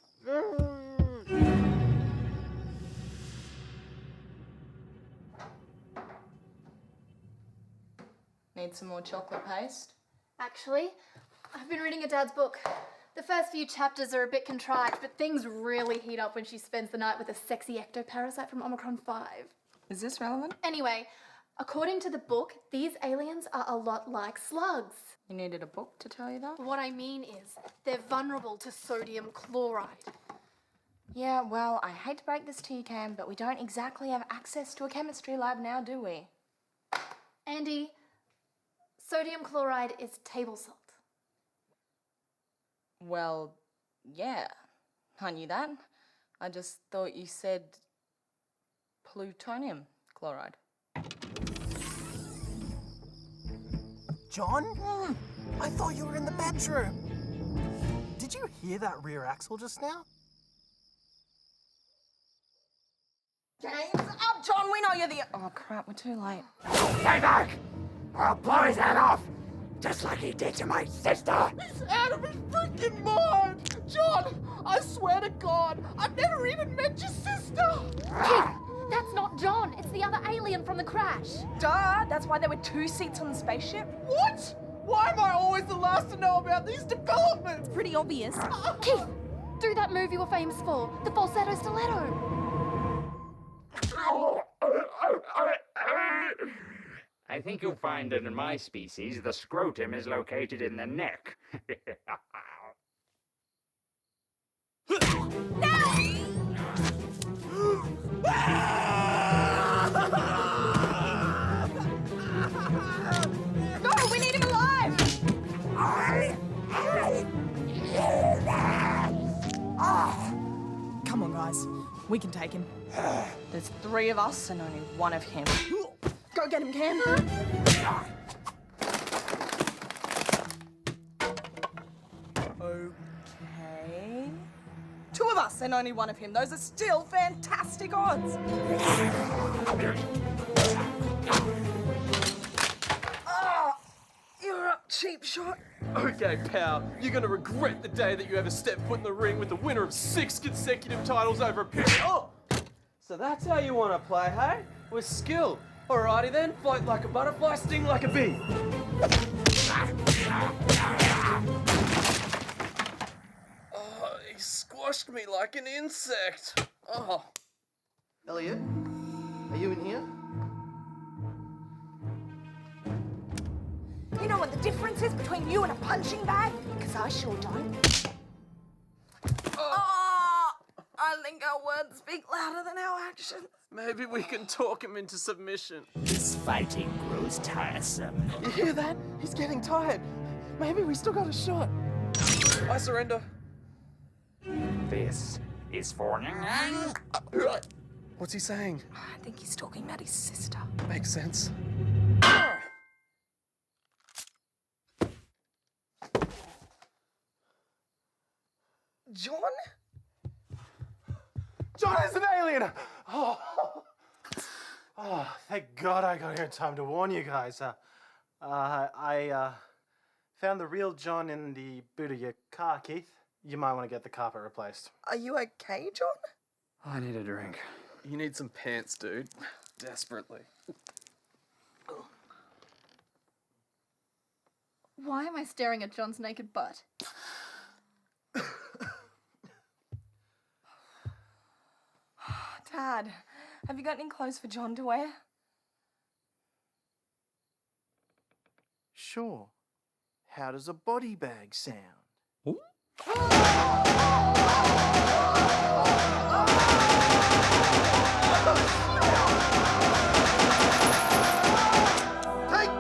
Need some more chocolate paste? Actually, I've been reading a dad's book. The first few chapters are a bit contrived, but things really heat up when she spends the night with a sexy ectoparasite from Omicron 5. Is this relevant? Anyway, according to the book, these aliens are a lot like slugs. You needed a book to tell you that? What I mean is, they're vulnerable to sodium chloride. Yeah, well, I hate to break this to you, Cam, but we don't exactly have access to a chemistry lab now, do we? Andy, sodium chloride is table salt. Well, yeah, I knew that. I just thought you said plutonium chloride. John? I thought you were in the bedroom. Did you hear that rear axle just now? James, up, John, we know you're the... Oh, crap, we're too late. Stay back! I'll blow his head off! Just like he did to my sister! He's out of his freaking mind! John, I swear to God, I've never even met your sister! Keith, that's not John. It's the other alien from the crash. Duh, that's why there were 2 seats on the spaceship. What? Why am I always the last to know about these developments? Pretty obvious. Keith, do that move you were famous for, the falsetto stiletto. I think you'll find that in my species, the scrotum is located in the neck. No, we need him alive! Come on, guys. We can take him. There's 3 of us and only 1 of him. Go get him, Cam. Okay. 2 of us and only 1 of him. Those are still fantastic odds. Ah, you're up, cheap shot. Okay, pal, you're gonna regret the day that you ever stepped foot in the ring with the winner of 6 consecutive titles over a period. Oh! So that's how you want to play, hey? With skill. Alrighty then, float like a butterfly, sting like a bee. Oh, he squashed me like an insect. Oh. Elliot, are you in here? You know what the difference is between you and a punching bag? Because I sure don't. Oh, I think our words speak louder than our actions. Maybe we can talk him into submission. This fighting grows tiresome. You hear that? He's getting tired. Maybe we still got a shot. I surrender. This is for... What's he saying? I think he's talking about his sister. Makes sense. John? John is an alien! Oh, thank God I got here in time to warn you guys. I found the real John in the boot of your car, Keith. You might want to get the carpet replaced. Are you okay, John? I need a drink. You need some pants, dude. Desperately. Why am I staring at John's naked butt? Dad, have you got any clothes for John to wear? Sure. How does a body bag sound? Take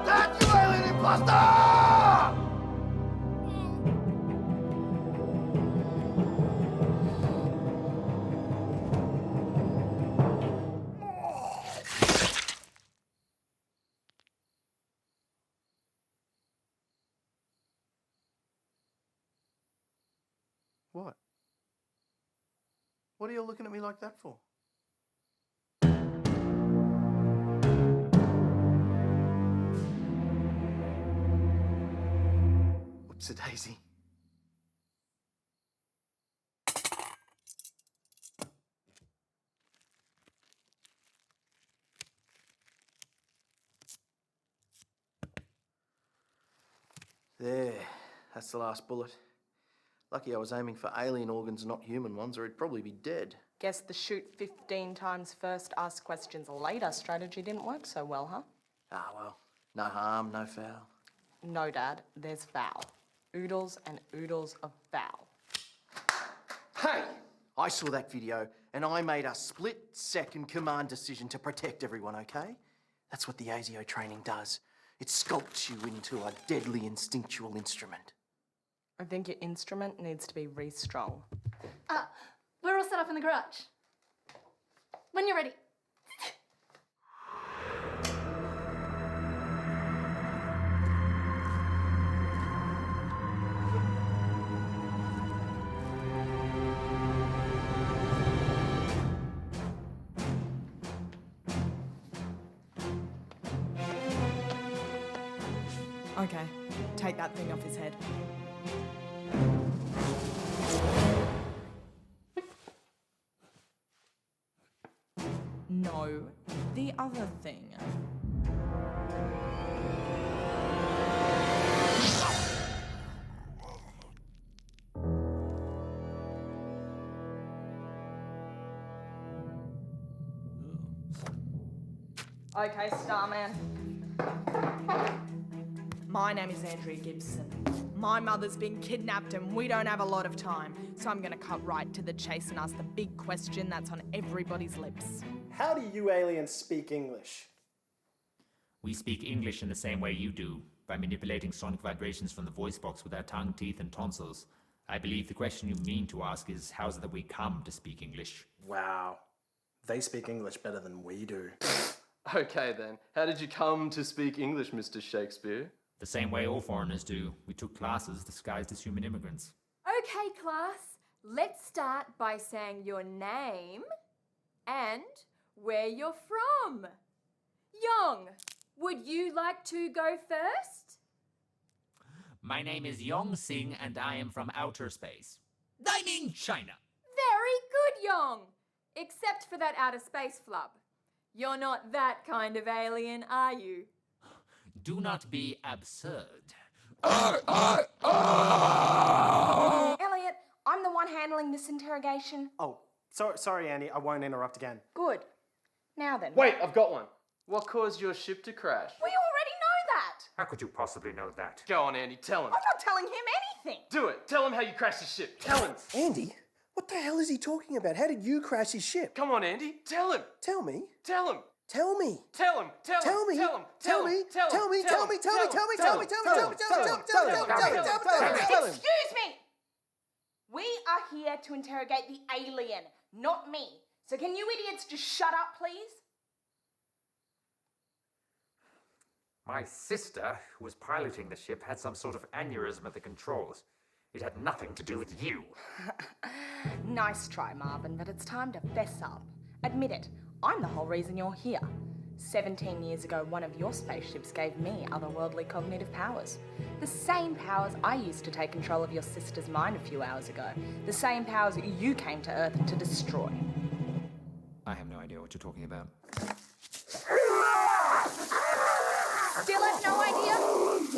that, you alien imposter! What? What are you looking at me like that for? Whoops-a-daisy. There, that's the last bullet. Lucky I was aiming for alien organs, not human ones, or he'd probably be dead. Guess the shoot 15 times first, ask questions later strategy didn't work so well, huh? Ah, well, no harm, no foul. No, Dad, there's foul. Oodles and oodles of foul. Hey! I saw that video and I made a split-second command decision to protect everyone, okay? That's what the ASIO training does. It sculpts you into a deadly instinctual instrument. I think your instrument needs to be re-strung. We're all set up in the garage. When you're ready. Okay, take that thing off his head. No, the other thing. Okay, Starman. My name is Andrea Gibson. My mother's been kidnapped and we don't have a lot of time, so I'm gonna cut right to the chase and ask the big question that's on everybody's lips. How do you aliens speak English? We speak English in the same way you do, by manipulating sonic vibrations from the voice box with our tongue, teeth, and tonsils. I believe the question you mean to ask is, how's it that we come to speak English? Wow. They speak English better than we do. Okay then, how did you come to speak English, Mr. Shakespeare? The same way all foreigners do. We took classes disguised as human immigrants. Okay, class, let's start by saying your name and where you're from. Young, would you like to go first? My name is Yong Sing and I am from outer space. I mean China. Very good, Young. Except for that outer space flub. You're not that kind of alien, are you? Do not be absurd. Elliot, I'm the one handling this interrogation. Oh, sorry, Andy. I won't interrupt again. Good. Now then. Wait, I've got one. What caused your ship to crash? We already know that. How could you possibly know that? Go on, Andy, tell him. I'm not telling him anything. Do it. Tell him how you crashed his ship. Tell him. Andy? What the hell is he talking about? How did you crash his ship? Come on, Andy. Tell him. Tell me. Tell him. Tell me. Tell him. Tell him. Tell me. Tell him. Tell me. Tell him. Tell me. Tell me. Tell me. Tell me. Tell me. Tell me. Tell me. Tell me. Tell me. Tell me. Tell me. Excuse me. We are here to interrogate the alien, not me. So can you idiots just shut up, please? My sister, who was piloting the ship, had some sort of aneurysm at the controls. It had nothing to do with you. Nice try, Marvin, but it's time to fess up. Admit it, I'm the whole reason you're here. 17 years ago, one of your spaceships gave me otherworldly cognitive powers. The same powers I used to take control of your sister's mind a few hours ago. The same powers you came to Earth to destroy. I have no idea what you're talking about. Still have no idea?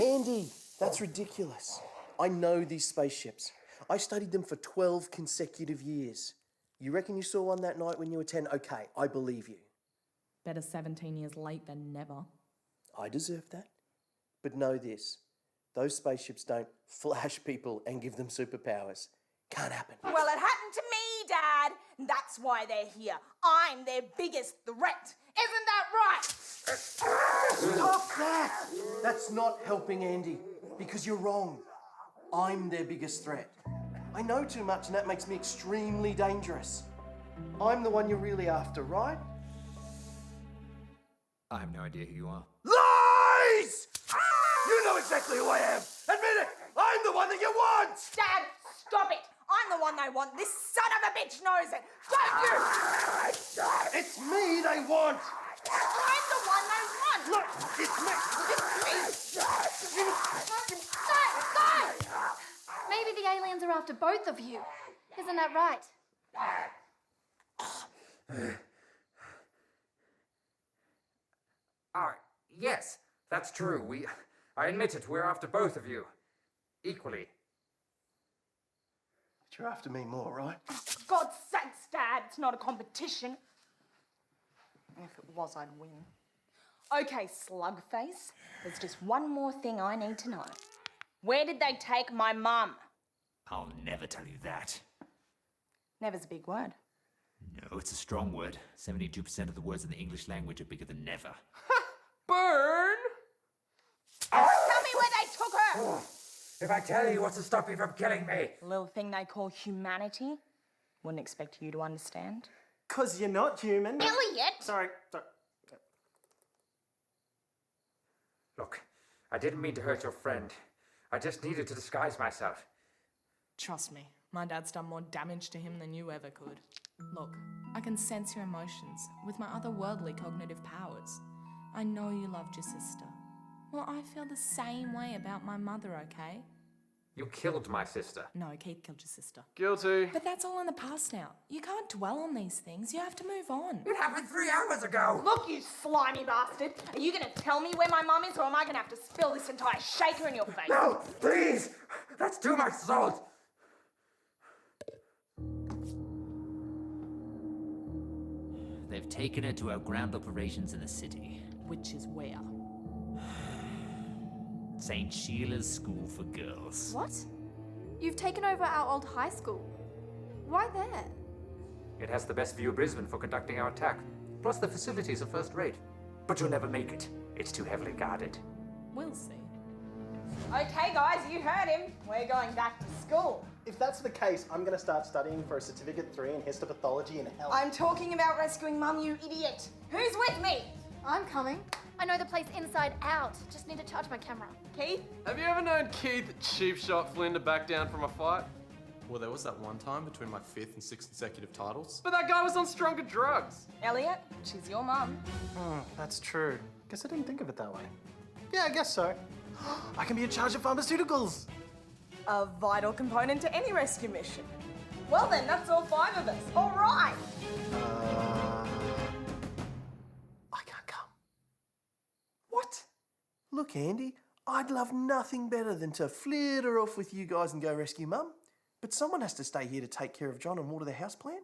Andy, that's ridiculous. I know these spaceships. I studied them for 12 consecutive years. You reckon you saw one that night when you were 10? Okay, I believe you. Better 17 years late than never. I deserve that. But know this, those spaceships don't flash people and give them superpowers. Can't happen. Well, it happened to me, Dad. That's why they're here. I'm their biggest threat. Isn't that right? Stop that! That's not helping Andy, because you're wrong. I'm their biggest threat. I know too much and that makes me extremely dangerous. I'm the one you're really after, right? I have no idea who you are. Lies! You know exactly who I am! Admit it! I'm the one that you want! Dad, stop it! I'm the one they want. This son of a bitch knows it. Don't you? It's me they want! I'm the one they want. Look, it's me! It's me. Go! Maybe the aliens are after both of you. Isn't that right? Yes, that's true. I admit it, we're after both of you. Equally. But you're after me more, right? For God's sakes, Dad, it's not a competition. If it was, I'd win. Okay, Slugface, there's just one more thing I need to know. Where did they take my mum? I'll never tell you that. Never's a big word. No, it's a strong word. 72% of the words in the English language are bigger than never. Burn! Tell me where they took her! If I tell you, what's to stop you from killing me? Little thing they call humanity. Wouldn't expect you to understand. 'Cause you're not human. Elliot! Sorry. Look, I didn't mean to hurt your friend. I just needed to disguise myself. Trust me, my dad's done more damage to him than you ever could. Look, I can sense your emotions with my otherworldly cognitive powers. I know you loved your sister. Well, I feel the same way about my mother, okay? You killed my sister. No, Keith killed your sister. Guilty. But that's all in the past now. You can't dwell on these things. You have to move on. It happened 3 hours ago. Look, you slimy bastard. Are you going to tell me where my mum is, or am I going to have to spill this entire shaker in your face? No, please! That's too much salt! They've taken her to our ground operations in the city. Which is where? St. Sheila's School for Girls. What? You've taken over our old high school. Why there? It has the best view of Brisbane for conducting our attack. Plus the facilities are first rate. But you'll never make it. It's too heavily guarded. We'll see. Okay, guys, you heard him. We're going back to school. If that's the case, I'm going to start studying for a Certificate 3 in histopathology in hell. I'm talking about rescuing Mum, you idiot. Who's with me? I'm coming. I know the place inside out. Just need to charge my camera. Keith? Have you ever known Keith Cheap Shot Flynn to back down from a fight? Well, there was that one time between my 5th and 6th consecutive titles. But that guy was on stronger drugs. Elliot, she's your mum. That's true. Guess I didn't think of it that way. Yeah, I guess so. I can be in charge of pharmaceuticals. A vital component to any rescue mission. Well then, that's all 5 of us. All right. I can't come. What? Look, Andy, I'd love nothing better than to flitter off with you guys and go rescue Mum. But someone has to stay here to take care of John and water the houseplant.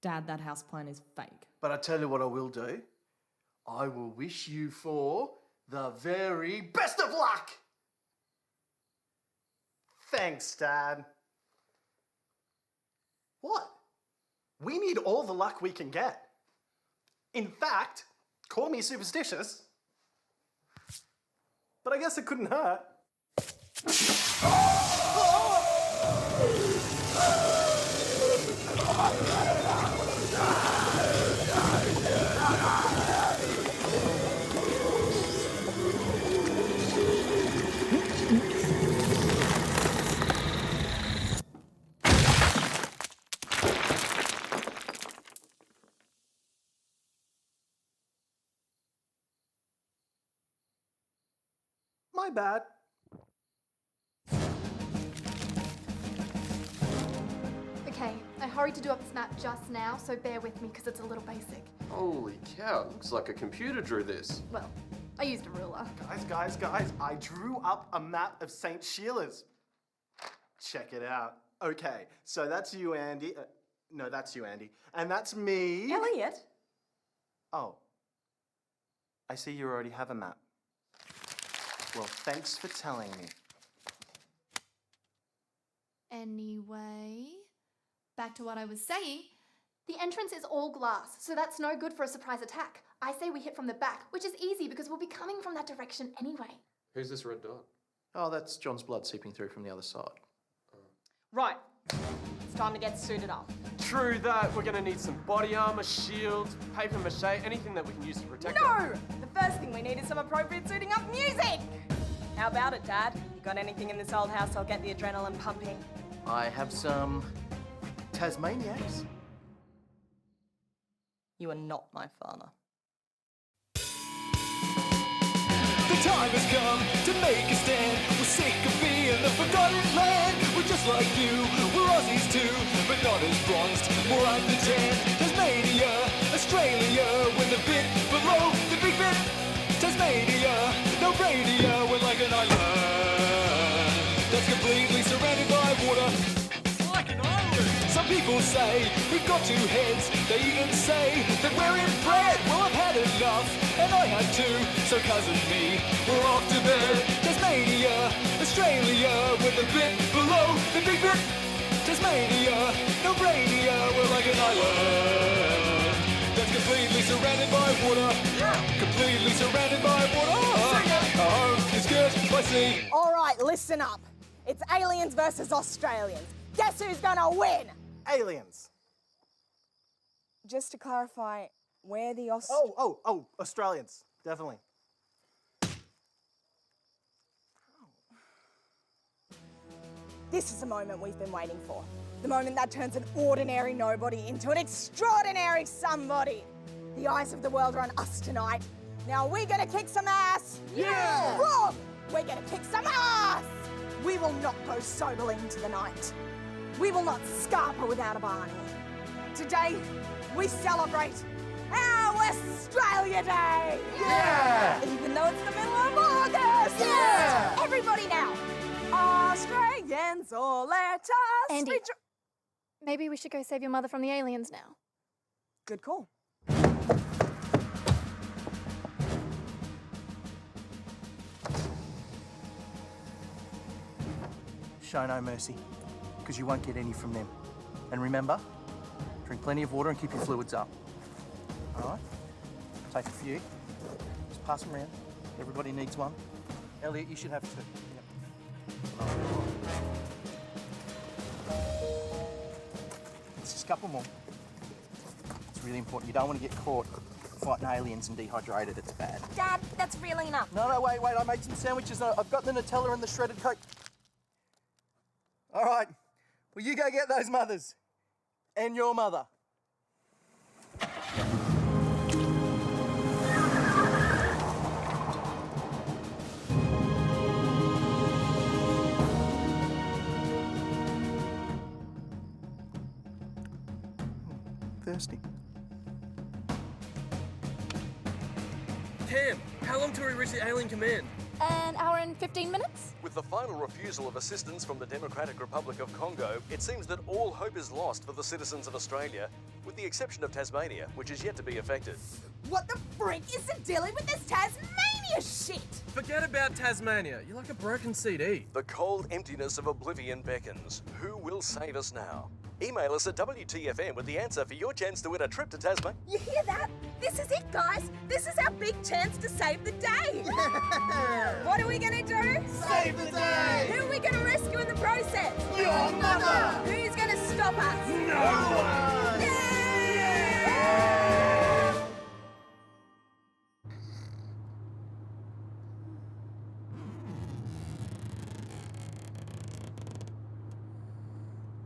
Dad, that houseplant is fake. But I tell you what I will do. I will wish you for the very best of luck! Thanks, Dad. What? We need all the luck we can get. In fact, call me superstitious. But I guess it couldn't hurt. My bad. Okay, I hurried to do up this map just now, so bear with me because it's a little basic. Holy cow, it looks like a computer drew this. Well, I used a ruler. Guys, I drew up a map of St. Sheila's. Check it out. Okay, so that's you, Andy. No, that's you, Andy. And that's me. Elliot? Oh. I see you already have a map. Well, thanks for telling me. Anyway, back to what I was saying. The entrance is all glass, so that's no good for a surprise attack. I say we hit from the back, which is easy because we'll be coming from that direction anyway. Who's this red dot? Oh, that's John's blood seeping through from the other side. Right. It's time to get suited up. True that. We're gonna need some body armor, shields, paper mache, anything that we can use to protect No! The first thing we need is some appropriate suiting up music! How about it, Dad? You got anything in this old house that'll get the adrenaline pumping? I have some Tasmaniacs. You are not my father. The time has come to make a stand. We're sick of being the forgotten land. We're just like you, we're Aussies too, but not as bronzed, more under tan. Tasmania, Australia, we're the bit below the big bit. Tasmania, no radio, we're like an island that's completely surrounded by water. Like an island. Some people say we've got two heads. They even say that we're inbred. Well, I've had enough, and I have too. So cousin me, we're off to bed. Tasmania, Australia, we're the bit below the big bit. Tasmania, no radio, we're like an island that's completely surrounded by water. Completely surrounded by water. Our home is good by sea. All right, listen up. It's aliens versus Australians. Guess who's gonna win? Aliens. Just to clarify, where the Australians. Definitely. This is the moment we've been waiting for. The moment that turns an ordinary nobody into an extraordinary somebody. The eyes of the world are on us tonight. Now we're gonna kick some ass. Yeah! Wrong! We're gonna kick some ass! We will not go soberly into the night. We will not scarper without a Barney. Today, we celebrate our Australia Day! Yeah! Even though it's the middle of August! Yeah! Everybody now! Australians, all let us Andy, maybe we should go save your mother from the aliens now. Good call. Show no mercy, because you won't get any from them. And remember, drink plenty of water and keep your fluids up. All right? Take a few. Just pass them around. Everybody needs one. Elliot, you should have two. Yep. It's just a couple more. It's really important. You don't want to get caught fighting aliens and dehydrated. It's bad. Dad, that's really enough. No, wait. I made some sandwiches. I've got the Nutella and the shredded Coke. All right. Well, you go get those mothers. And your mother. Thirsty. Cam, how long till we reach the alien command? An hour and 15 minutes? With the final refusal of assistance from the Democratic Republic of Congo, it seems that all hope is lost for the citizens of Australia, with the exception of Tasmania, which is yet to be affected. What the freak is the dilly with this Tasmania shit? Forget about Tasmania. You're like a broken CD. The cold emptiness of oblivion beckons. Who will save us now? Email us at WTFM with the answer for your chance to win a trip to Tasmania. You hear that? This is it, guys. This is our big chance to save the day. What are we gonna do? Save the day! Who are we gonna rescue in the process? Your mother! Who's gonna stop us? No one!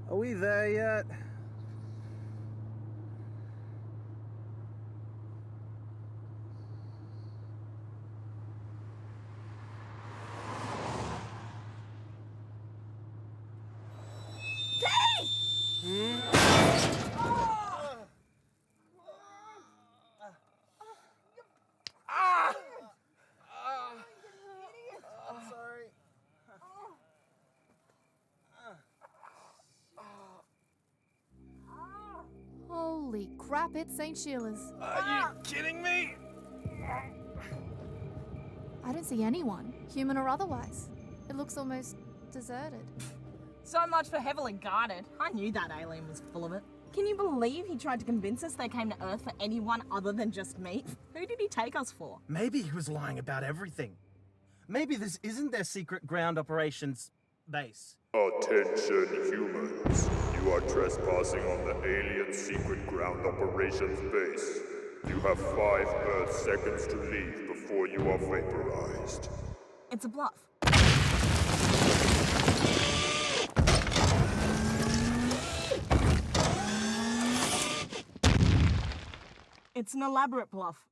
Are we there yet? Holy crap, it's St. Sheila's. Are you kidding me? I don't see anyone, human or otherwise. It looks almost deserted. So much for heavily guarded. I knew that alien was full of it. Can you believe he tried to convince us they came to Earth for anyone other than just me? Who did he take us for? Maybe he was lying about everything. Maybe this isn't their secret ground operations base. Attention humans. You are trespassing on the alien secret ground operations base. You have 5 Earth seconds to leave before you are vaporized. It's a bluff. It's an elaborate bluff.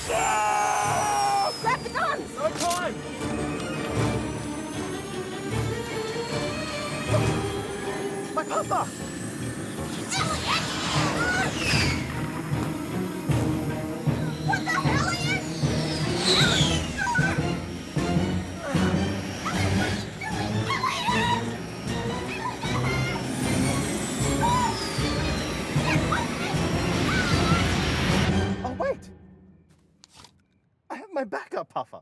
Grab the guns! No time! My papa! What the hell, Ian? Oh, wait! I have my backup puffer.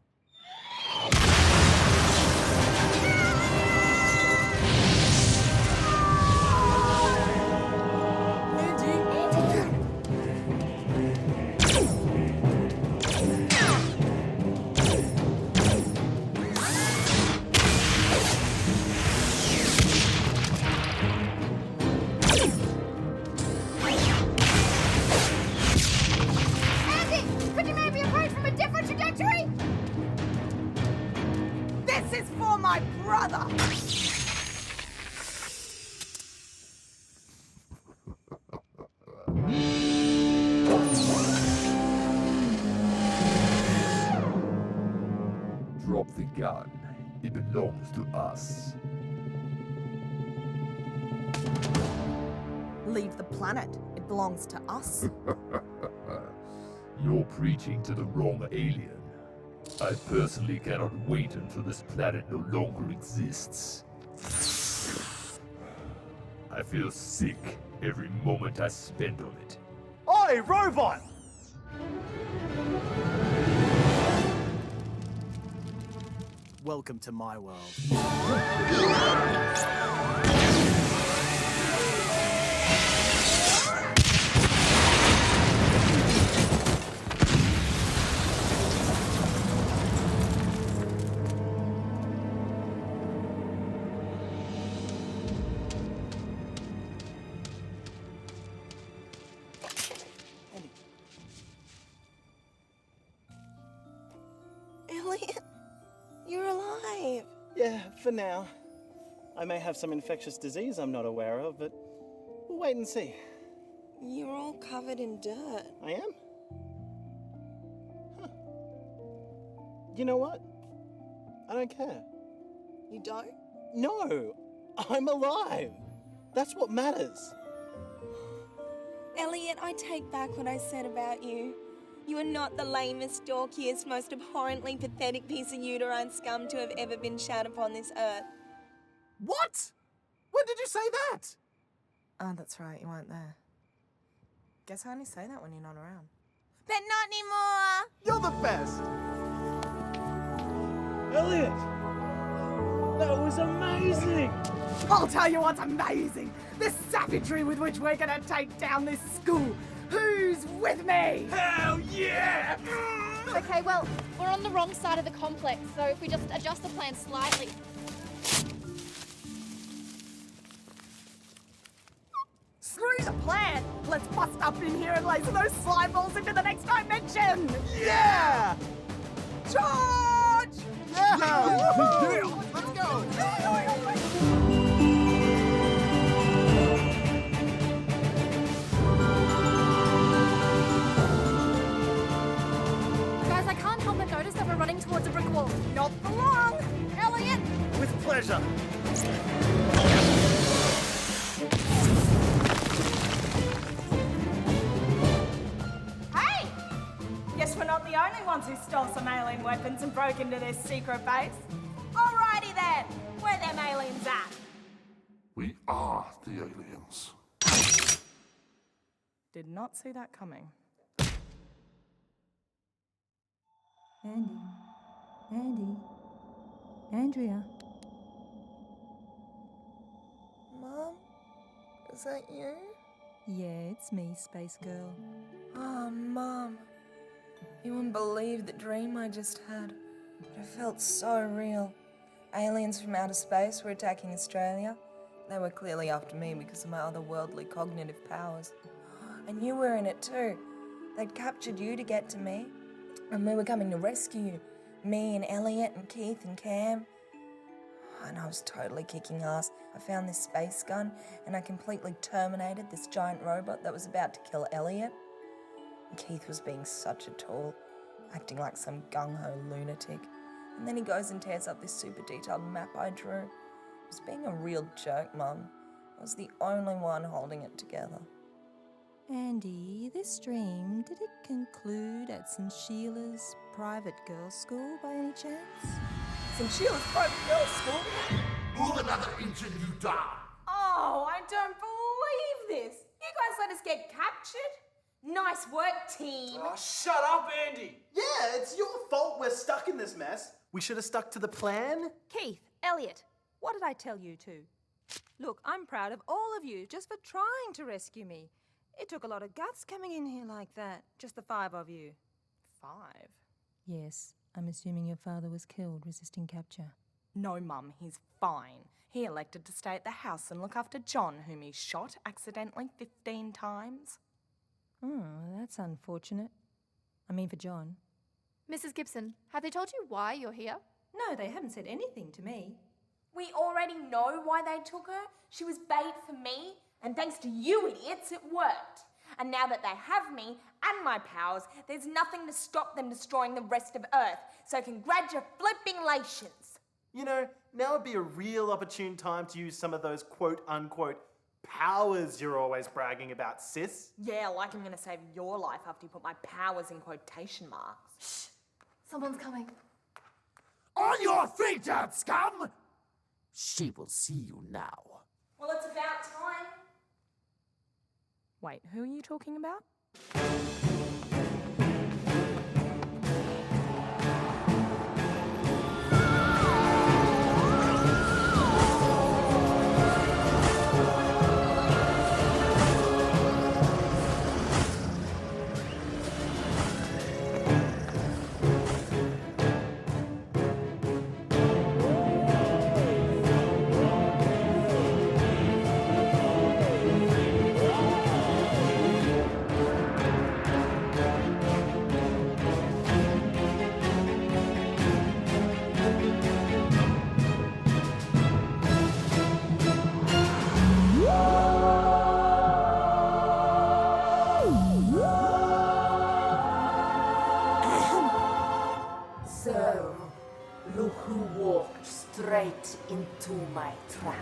Andy, could you maybe approach from a different trajectory? This is for my brother! Drop the gun. It belongs to us. Leave the planet. It belongs to us. You're preaching to the wrong alien. I personally cannot wait until this planet no longer exists. I feel sick every moment I spend on it. Oi, robot! Welcome to my world. Elliot, you're alive. Yeah, for now. I may have some infectious disease I'm not aware of, but we'll wait and see. You're all covered in dirt. I am? Huh. You know what? I don't care. You don't? No! I'm alive! That's what matters. Elliot, I take back what I said about you. You are not the lamest, dorkiest, most abhorrently pathetic piece of uterine scum to have ever been shat upon this earth. What? When did you say that? Oh, that's right, you weren't there. Guess I only say that when you're not around. But not anymore! You're the best! Elliot! That was amazing! I'll tell you what's amazing! The savagery with which we're gonna take down this school! Who's with me? Hell yeah! Okay, well, we're on the wrong side of the complex, so if we just adjust the plan slightly. Screw the plan! Let's bust up in here and laser those slime balls into the next dimension! Yeah! Charge! Yeah! Let's go! Guys, I can't help but notice that we're running towards a brick wall. Not for long! Elliot! With pleasure. Hey! Guess we're not the only ones who stole some alien weapons and broke into this secret base. Alrighty then! Where them aliens at? We are the aliens. Did not see that coming. Andy. Andrea. Mom? Is that you? Yeah, it's me, Space Girl. Oh, Mom. You wouldn't believe the dream I just had. It felt so real. Aliens from outer space were attacking Australia. They were clearly after me because of my otherworldly cognitive powers. And you were in it too. They'd captured you to get to me. And we were coming to rescue you. Me and Elliot and Keith and Cam. And I was totally kicking ass. I found this space gun and I completely terminated this giant robot that was about to kill Elliot. And Keith was being such a tool. acting like some gung-ho lunatic. And then he goes and tears up this super detailed map I drew. It was being a real jerk, Mum. I was the only one holding it together. Andy, this dream, did it conclude at St. Sheila's private girls' school by any chance? St. Sheila's private girls' school? Move another inch and you die. Oh, I don't believe this. You guys let us get captured? Nice work, team. Oh, shut up, Andy. Yeah, it's your fault we're stuck in this mess. We should have stuck to the plan. Keith, Elliot, what did I tell you two? Look, I'm proud of all of you just for trying to rescue me. It took a lot of guts coming in here like that. Just the 5 of you. 5? Yes, I'm assuming your father was killed resisting capture. No, Mum, he's fine. He elected to stay at the house and look after John, whom he shot accidentally 15 times. Oh, that's unfortunate. I mean for John. Mrs. Gibson, have they told you why you're here? No, they haven't said anything to me. We already know why they took her. She was bait for me, and thanks to you idiots, it worked. And now that they have me and my powers, there's nothing to stop them destroying the rest of Earth. So congratulations. You know, now would be a real opportune time to use some of those quote-unquote powers you're always bragging about, sis. Yeah, like I'm gonna save your life after you put my powers in quotation marks. Shh! Someone's coming. On your feet, damn scum! She will see you now. Well, it's about time. Wait, who are you talking about? So, look who walked straight into my trap.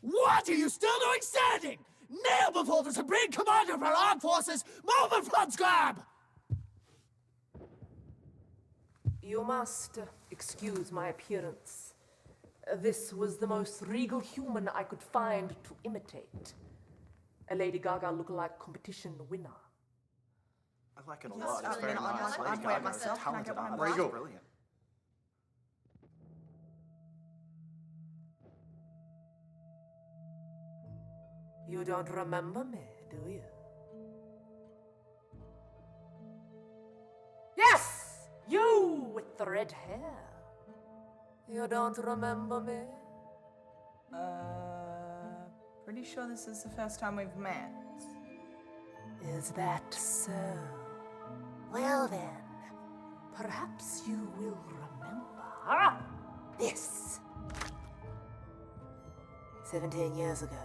What are you still doing standing? Kneel before the Supreme Commander of our armed forces! Move in front, scrab! You must excuse my appearance. This was the most regal human I could find to imitate. A Lady Gaga lookalike competition winner. I like it a Yes, lot. It's I very mean, nice. I'd Lady wear it Gaga's myself. Can I talented get one of artist. mine? Brilliant. You don't remember me, do you? Yes! You with the red hair. You don't remember me? Pretty sure this is the first time we've met. Is that so? Well then, perhaps you will remember this. 17 years ago,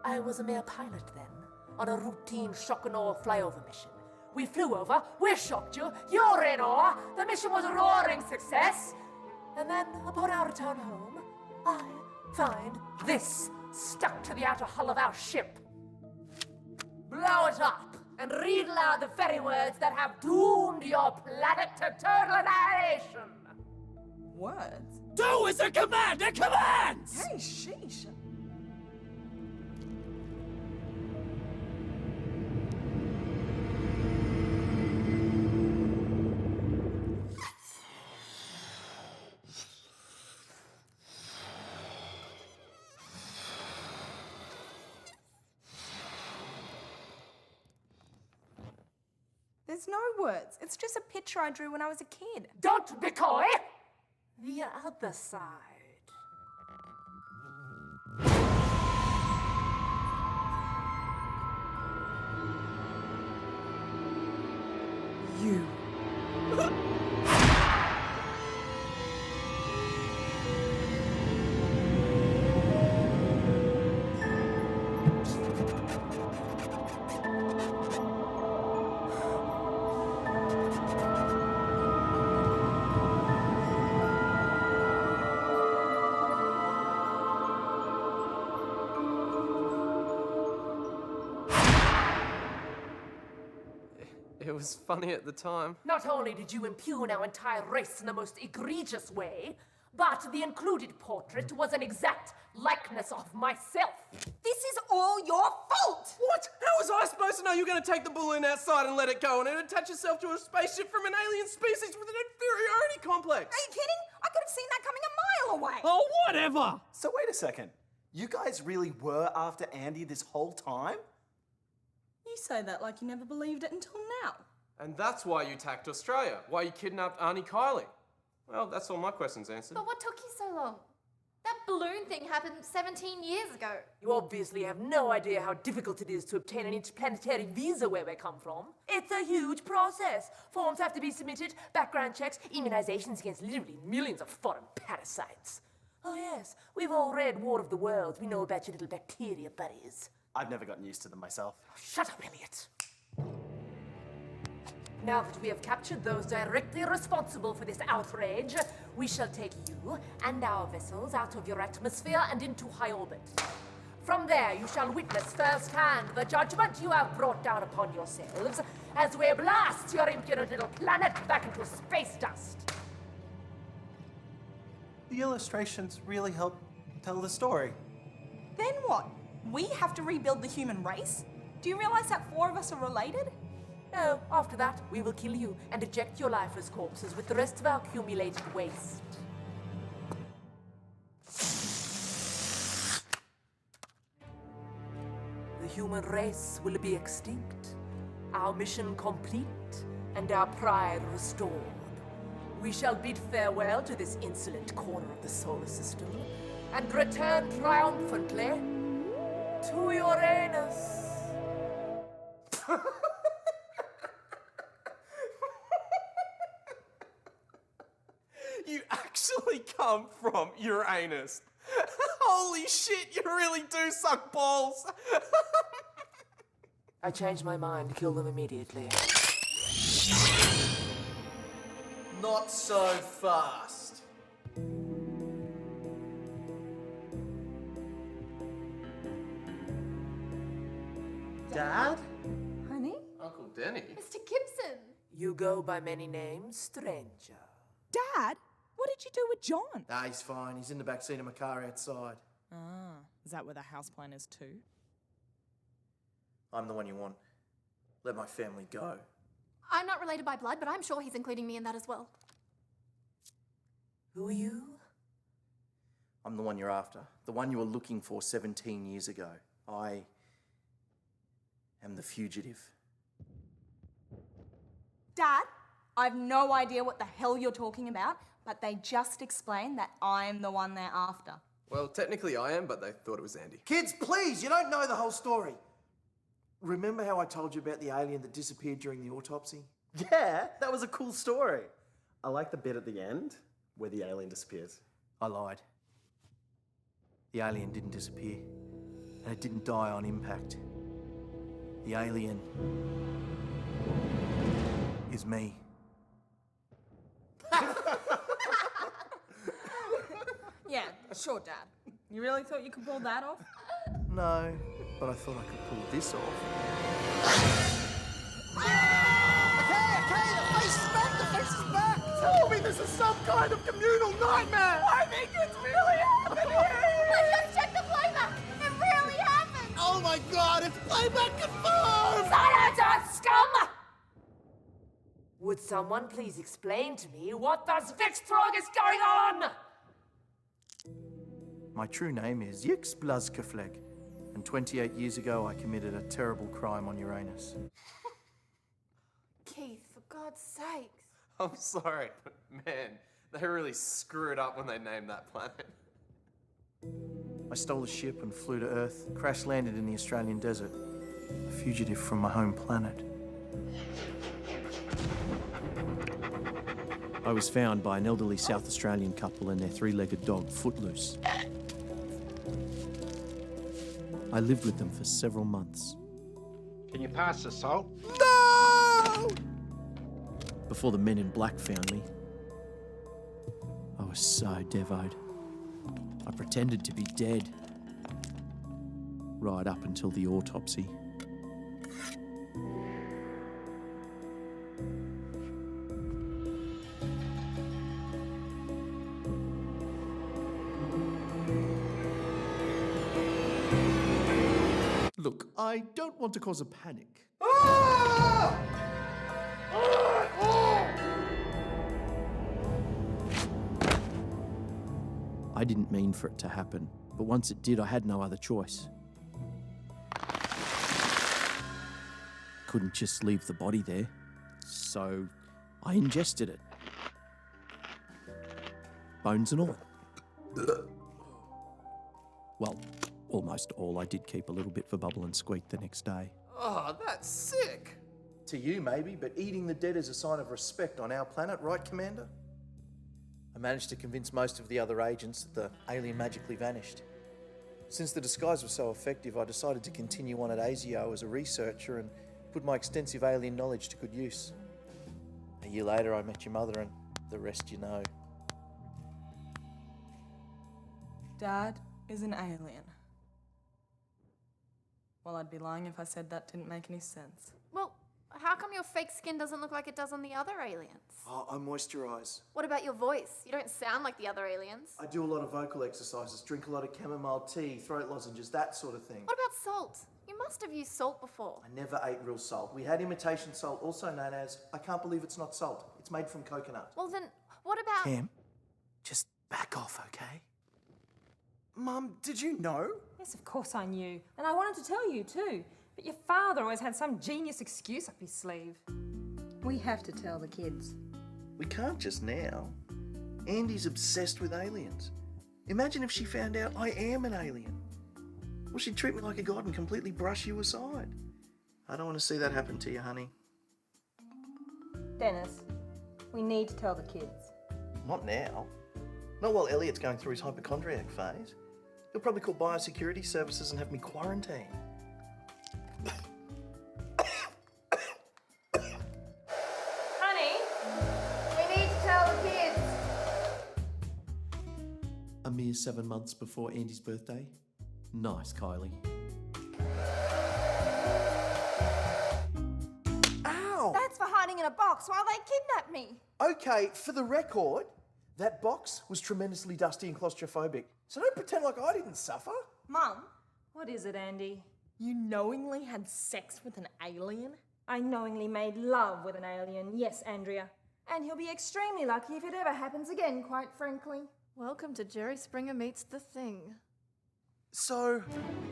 I was a mere pilot then, on a routine shock and awe flyover mission. We flew over, we shocked you, you're in awe, the mission was a roaring success. And then, upon our return home, I find this stuck to the outer hull of our ship. Blow it up and read aloud the very words that have doomed your planet to total annihilation. Words? Do as the commander commands! Hey, sheesh. There's no words. It's just a picture I drew when I was a kid. Don't be coy! The other side. You. It was funny at the time. Not only did you impugn our entire race in the most egregious way, but the included portrait was an exact likeness of myself. This is all your fault! What? How was I supposed to know you were going to take the balloon outside and let it go and then attach yourself to a spaceship from an alien species with an inferiority complex? Are you kidding? I could have seen that coming a mile away. Oh, whatever! So wait a second. You guys really were after Andy this whole time? You say that like you never believed it until now. And that's why you attacked Australia, why you kidnapped Auntie Kylie. Well, that's all my questions answered. But what took you so long? That balloon thing happened 17 years ago. You obviously have no idea how difficult it is to obtain an interplanetary visa where we come from. It's a huge process. Forms have to be submitted, background checks, immunizations against literally millions of foreign parasites. Oh yes, we've all read War of the Worlds. We know about your little bacteria buddies. I've never gotten used to them myself. Shut up, Elliot. Now that we have captured those directly responsible for this outrage, we shall take you and our vessels out of your atmosphere and into high orbit. From there, you shall witness firsthand the judgment you have brought down upon yourselves as we blast your impudent little planet back into space dust. The illustrations really help tell the story. Then what? We have to rebuild the human race? Do you realize that 4 of us are related? No, after that, we will kill you and eject your lifeless corpses with the rest of our accumulated waste. The human race will be extinct, our mission complete, and our pride restored. We shall bid farewell to this insolent corner of the solar system and return triumphantly to Uranus. You actually come from Uranus. Holy shit, you really do suck balls. I changed my mind. Kill them immediately. Not so fast. Dad? Honey? Uncle Denny? Mr. Gibson! You go by many names, stranger. Dad, what did you do with John? Nah, he's fine. He's in the back seat of my car outside. Ah, is that where the houseplan is too? I'm the one you want. Let my family go. I'm not related by blood, but I'm sure he's including me in that as well. Who are you? I'm the one you're after. The one you were looking for 17 years ago. I am the fugitive. Dad, I've no idea what the hell you're talking about, but they just explained that I'm the one they're after. Well, technically I am, but they thought it was Andy. Kids, please, you don't know the whole story. Remember how I told you about the alien that disappeared during the autopsy? Yeah, that was a cool story. I like the bit at the end where the alien disappears. I lied. The alien didn't disappear, and it didn't die on impact. The alien is me. Yeah, sure, Dad. You really thought you could pull that off? No, but I thought I could pull this off. Okay, the face is back, the face is back! Tell me this is some kind of communal nightmare! I think it's really happening! Let's just check the playback! It really happened! Oh my god, it's playback confirmed! Silence, earth scum! Would someone please explain to me what the Zvikstrog is going on? My true name is Yix Blazkafleg, and 28 years ago I committed a terrible crime on Uranus. Keith, for God's sakes. I'm sorry, but man, they really screwed up when they named that planet. I stole a ship and flew to Earth, crash-landed in the Australian desert, a fugitive from my home planet. I was found by an elderly South Australian couple and their 3-legged dog, Footloose. I lived with them for several months. Can you pass the salt? No! Before the men in black found me, I was so devoed. I pretended to be dead. Right up until the autopsy. Look, I don't want to cause a panic. I didn't mean for it to happen, but once it did, I had no other choice. Couldn't just leave the body there, so I ingested it. Bones and all. Well, almost all. I did keep a little bit for Bubble and Squeak the next day. Oh, that's sick! To you, maybe, but eating the dead is a sign of respect on our planet, right, Commander? I managed to convince most of the other agents that the alien magically vanished. Since the disguise was so effective, I decided to continue on at ASIO as a researcher and put my extensive alien knowledge to good use. A year later, I met your mother, and the rest you know. Dad is an alien. Well, I'd be lying if I said that didn't make any sense. Well, how come your fake skin doesn't look like it does on the other aliens? Oh, I moisturise. What about your voice? You don't sound like the other aliens. I do a lot of vocal exercises, drink a lot of chamomile tea, throat lozenges, that sort of thing. What about salt? You must have used salt before. I never ate real salt. We had imitation salt, also known as, I can't believe it's not salt. It's made from coconut. Well then, what about... Cam, just back off, okay? Mum, did you know? Yes, of course I knew. And I wanted to tell you too. But your father always had some genius excuse up his sleeve. We have to tell the kids. We can't just now. Andy's obsessed with aliens. Imagine if she found out I am an alien. Well, she'd treat me like a god and completely brush you aside. I don't want to see that happen to you, honey. Dennis, we need to tell the kids. Not now. Not while Elliot's going through his hypochondriac phase. He'll probably call biosecurity services and have me quarantined. Honey, we need to tell the kids. A mere 7 months before Andy's birthday. Nice, Kylie. Ow! That's for hiding in a box while they kidnap me. Okay, for the record, that box was tremendously dusty and claustrophobic. So don't pretend like I didn't suffer. Mum, What is it, Andy? you knowingly had sex with an alien? I knowingly made love with an alien, yes, Andrea. And he'll be extremely lucky if it ever happens again, quite frankly. Welcome to Jerry Springer Meets the Thing. So,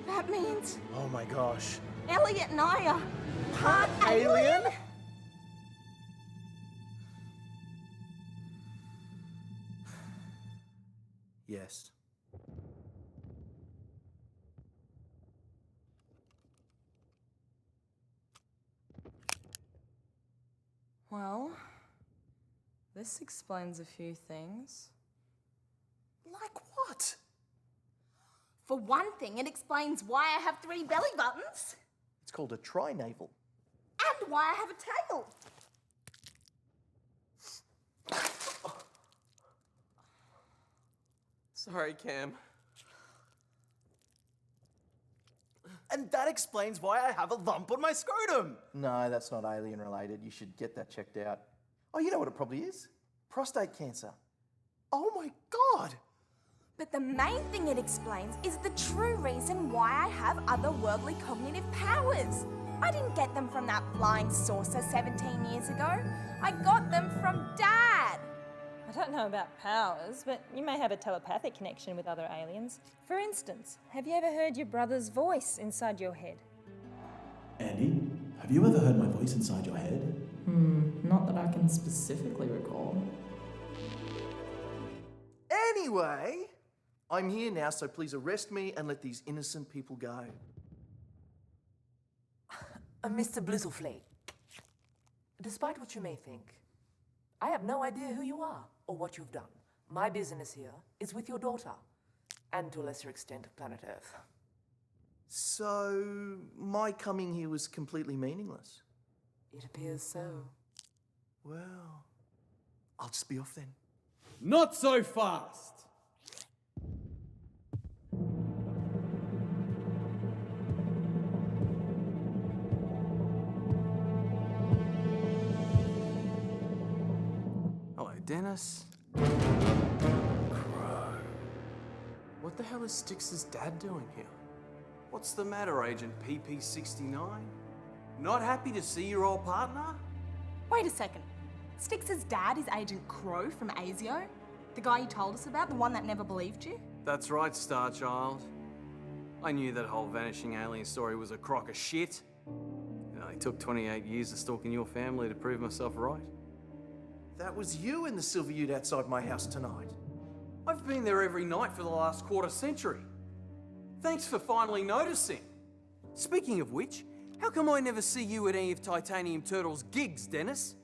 That means oh my gosh. Elliot and I are part Alien? Yes. Well, this explains a few things. Like what? For one thing, it explains why I have 3 belly buttons It's called a trinavel. and why I have a tail. Sorry, Cam. And that explains why I have a lump on my scrotum. No, that's not alien related. You should get that checked out. Oh, you know what it probably is? Prostate cancer. Oh my God! But the main thing it explains is the true reason why I have otherworldly cognitive powers. I didn't get them from that flying saucer 17 years ago. I got them from Dad. I don't know about powers, but you may have a telepathic connection with other aliens. For instance, have you ever heard your brother's voice inside your head? Andy, have you ever heard my voice inside your head? Not that I can specifically recall. Anyway, I'm here now, so please arrest me and let these innocent people go. Mr. Blizzleflake, despite what you may think, I have no idea who you are or what you've done. My business here is with your daughter, and to a lesser extent, planet Earth. So, my coming here was completely meaningless? It appears so. Well, I'll just be off then. Not so fast! Hello, Dennis. Crow. What the hell is Styx's dad doing here? What's the matter, Agent PP69? Not happy to see your old partner? Wait a second. Styx's dad is Agent Crow from ASIO? The guy you told us about, the one that never believed you? That's right, Starchild. I knew that whole vanishing alien story was a crock of shit. It took 28 years of stalking your family to prove myself right. That was you in the silver ute outside my house tonight. I've been there every night for the last quarter century. Thanks for finally noticing. Speaking of which, how come I never see you at any of Titanium Turtle's gigs, Dennis?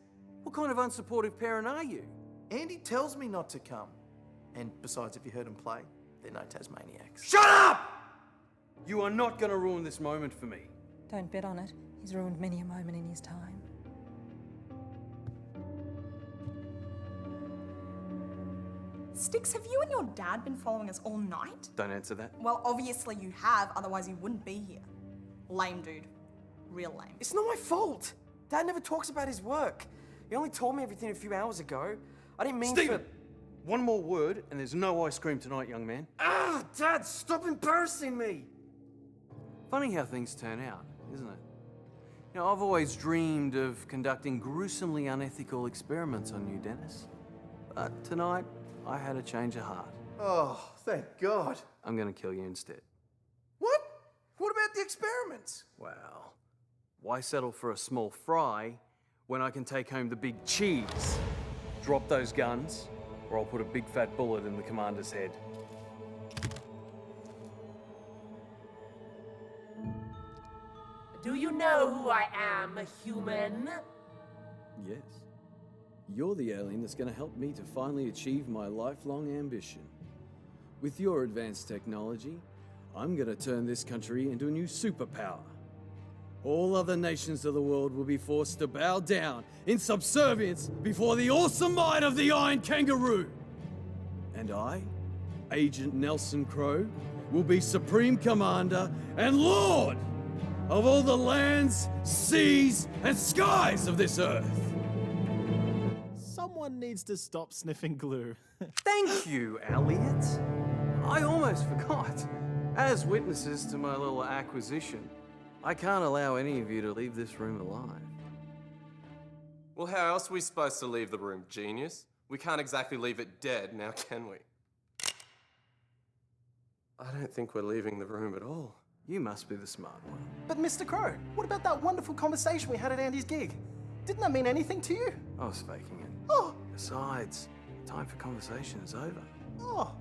What kind of unsupportive parent are you? Andy tells me not to come. And besides, if you heard him play, they're no Tasmaniacs. Shut up! You are not going to ruin this moment for me. Don't bet on it. He's ruined many a moment in his time. Styx, have you and your dad been following us all night? Don't answer that. Well, obviously you have, otherwise you wouldn't be here. Lame, dude. Real lame. It's not my fault. Dad never talks about his work. He only told me everything a few hours ago. I didn't mean Stephen! One more word and there's no ice cream tonight, young man. Ah, Dad, stop embarrassing me! Funny how things turn out, isn't it? I've always dreamed of conducting gruesomely unethical experiments on you, Dennis. But tonight, I had a change of heart. Oh, thank God. I'm gonna kill you instead. What? What about the experiments? Well, why settle for a small fry when I can take home the big cheese? Drop those guns, or I'll put a big fat bullet in the commander's head. Do you know who I am, human? Yes. You're the alien that's going to help me to finally achieve my lifelong ambition. With your advanced technology, I'm going to turn this country into a new superpower. All other nations of the world will be forced to bow down in subservience before the awesome might of the Iron Kangaroo. And I, Agent Nelson Crow, will be Supreme Commander and Lord of all the lands, seas, and skies of this earth. Someone needs to stop sniffing glue. Thank you, Elliot. I almost forgot. As witnesses to my little acquisition, I can't allow any of you to leave this room alive. Well, how else are we supposed to leave the room, genius? We can't exactly leave it dead, now can we? I don't think we're leaving the room at all. You must be the smart one. But Mr. Crow, what about that wonderful conversation we had at Andy's gig? Didn't that mean anything to you? I was faking it. Oh! Besides, time for conversation is over. Oh!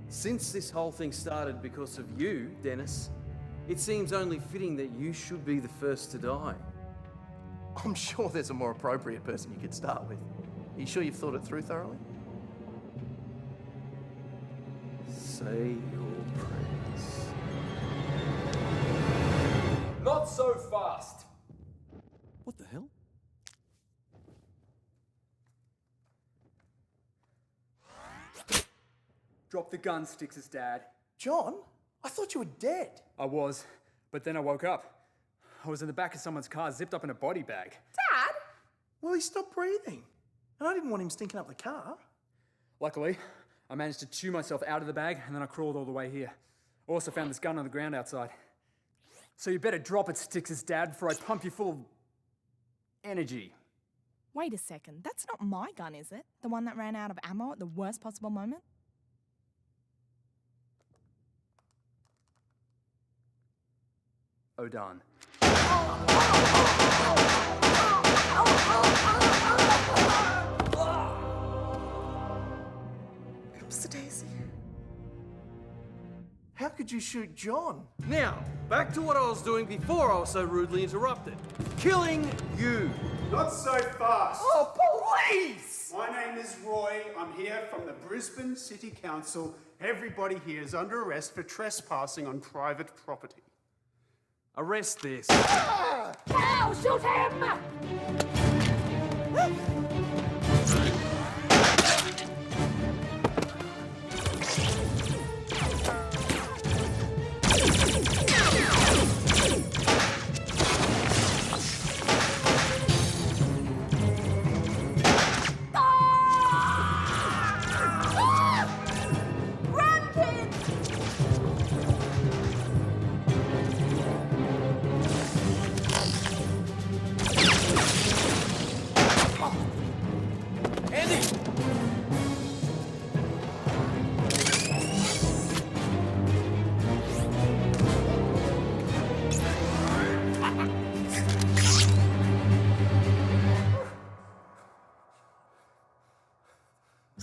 Since this whole thing started because of you, Dennis, it seems only fitting that you should be the first to die. I'm sure there's a more appropriate person you could start with. Are you sure you've thought it through thoroughly? Say your prayers. Not so fast! What the hell? Drop the gun, Styx's dad. John, I thought you were dead. I was, but then I woke up. I was in the back of someone's car, zipped up in a body bag. Dad? Well, he stopped breathing. And I didn't want him stinking up the car. Luckily, I managed to chew myself out of the bag, and then I crawled all the way here. I also found this gun on the ground outside. So you better drop it, Styx's dad, before I pump you full of energy. Wait a second, that's not my gun, is it? The one that ran out of ammo at the worst possible moment? Odan. Oopsie-daisy. How could you shoot John? Now, back to what I was doing before I was so rudely interrupted. Killing you. Not so fast. Oh, police! My name is Roy. I'm here from the Brisbane City Council. Everybody here is under arrest for trespassing on private property. Arrest this. Now shoot him!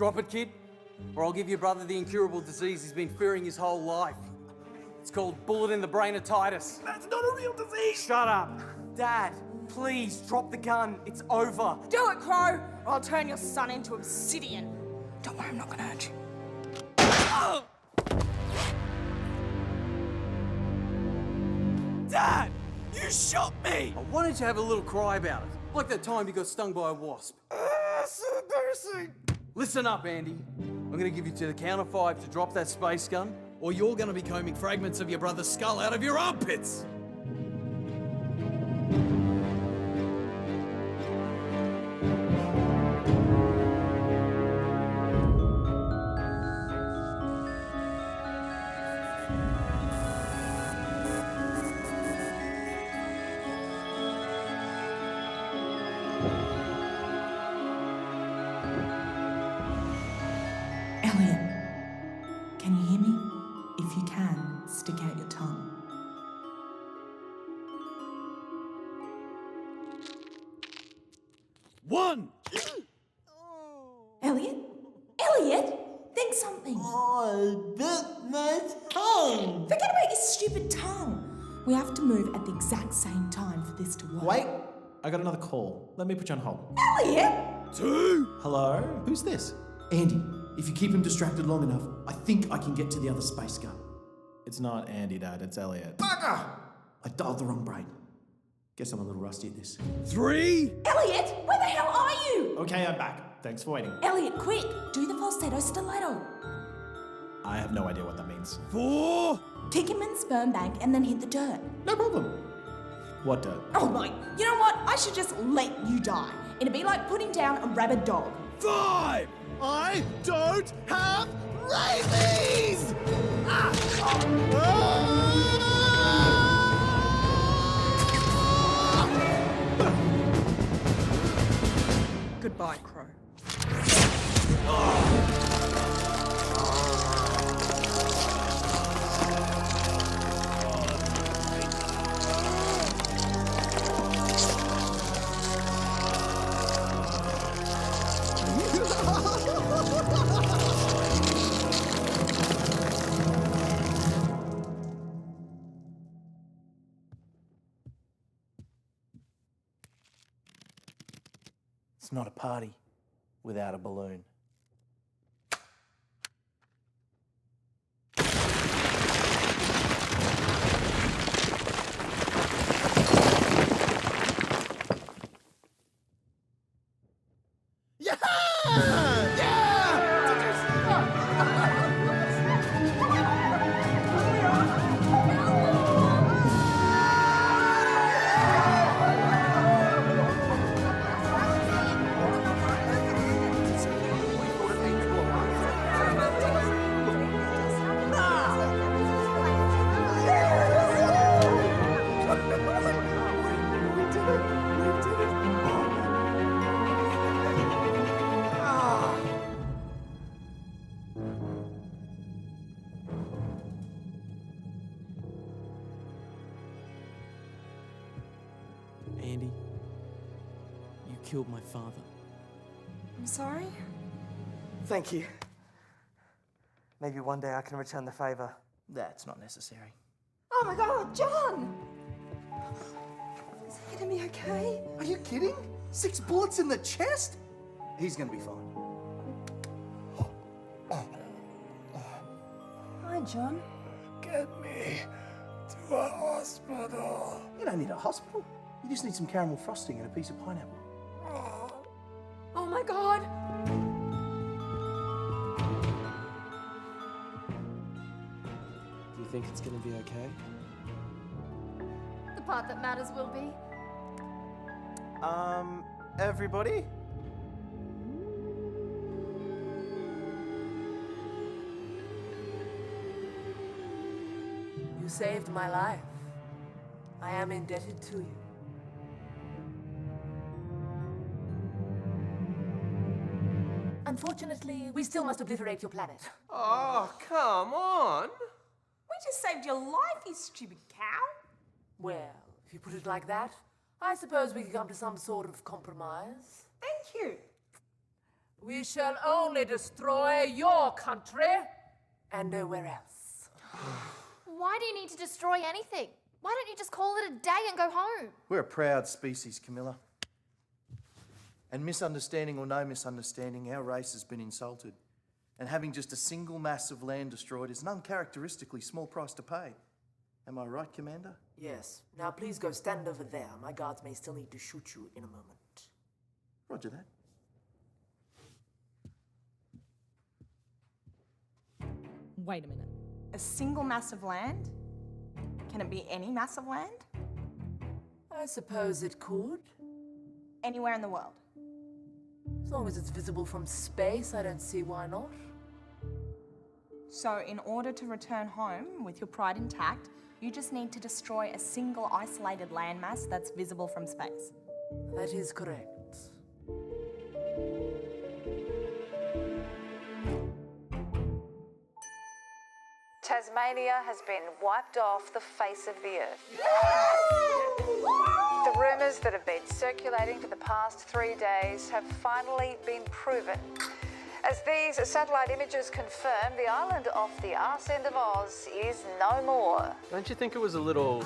Drop it, kid, or I'll give your brother the incurable disease he's been fearing his whole life. It's called bullet in the brainatitis. That's not a real disease! Shut up. Dad, please drop the gun. It's over. Do it, Crow, or I'll turn your son into obsidian. Don't worry, I'm not gonna hurt you. Dad! You shot me! Why don't you have a little cry about it? Like that time you got stung by a wasp. So embarrassing. Listen up, Andy. I'm gonna give you to the count of 5 to drop that space gun, or you're gonna be combing fragments of your brother's skull out of your armpits! Elliot, can you hear me? If you can, stick out your tongue. One! Elliot? Elliot? Think something. I bit my tongue! Forget about your stupid tongue. We have to move at the exact same time for this to work. Wait, I got another call. Let me put you on hold. Elliot! 2! Hello? Who's this? Andy, if you keep him distracted long enough, I think I can get to the other space gun. It's not Andy, Dad, it's Elliot. Bugger! I dialed the wrong brain. Guess I'm a little rusty at this. 3! Elliot, where the hell are you? Okay, I'm back. Thanks for waiting. Elliot, quick, do the falsetto stiletto. I have no idea what that means. 4! Kick him in sperm bank and then hit the dirt. No problem. What dirt? Oh my, you know what? I should just let you die. It'd be like putting down a rabid dog. 5! I don't have rabies! Goodbye, Crow. It's not a party without a balloon. Andy, you killed my father. I'm sorry? Thank you. Maybe one day I can return the favour. That's not necessary. Oh my God, John! Is he gonna be okay? Are you kidding? 6 bullets in the chest? He's gonna be fine. Hi, John. Get me to a hospital. You don't need a hospital. You just need some caramel frosting and a piece of pineapple. Oh my God! Do you think it's gonna be okay? The part that matters will be. Everybody? You saved my life. I am indebted to you. Unfortunately, we still must obliterate your planet. Oh, come on. We just saved your life, you stupid cow. Well, if you put it like that, I suppose we could come to some sort of compromise. Thank you. We shall only destroy your country and nowhere else. Why do you need to destroy anything? Why don't you just call it a day and go home? We're a proud species, Camilla. And misunderstanding or no misunderstanding, our race has been insulted. And having just a single mass of land destroyed is an uncharacteristically small price to pay. Am I right, Commander? Yes. Now please go stand over there. My guards may still need to shoot you in a moment. Roger that. Wait a minute. A single mass of land? Can it be any mass of land? I suppose it could. Anywhere in the world? As long as it's visible from space, I don't see why not. So, in order to return home with your pride intact, you just need to destroy a single isolated landmass that's visible from space. That is correct. Tasmania has been wiped off the face of the earth. The rumours that have been circulating for the past 3 days have finally been proven. As these satellite images confirm, the island off the arse end of Oz is no more. Don't you think it was a little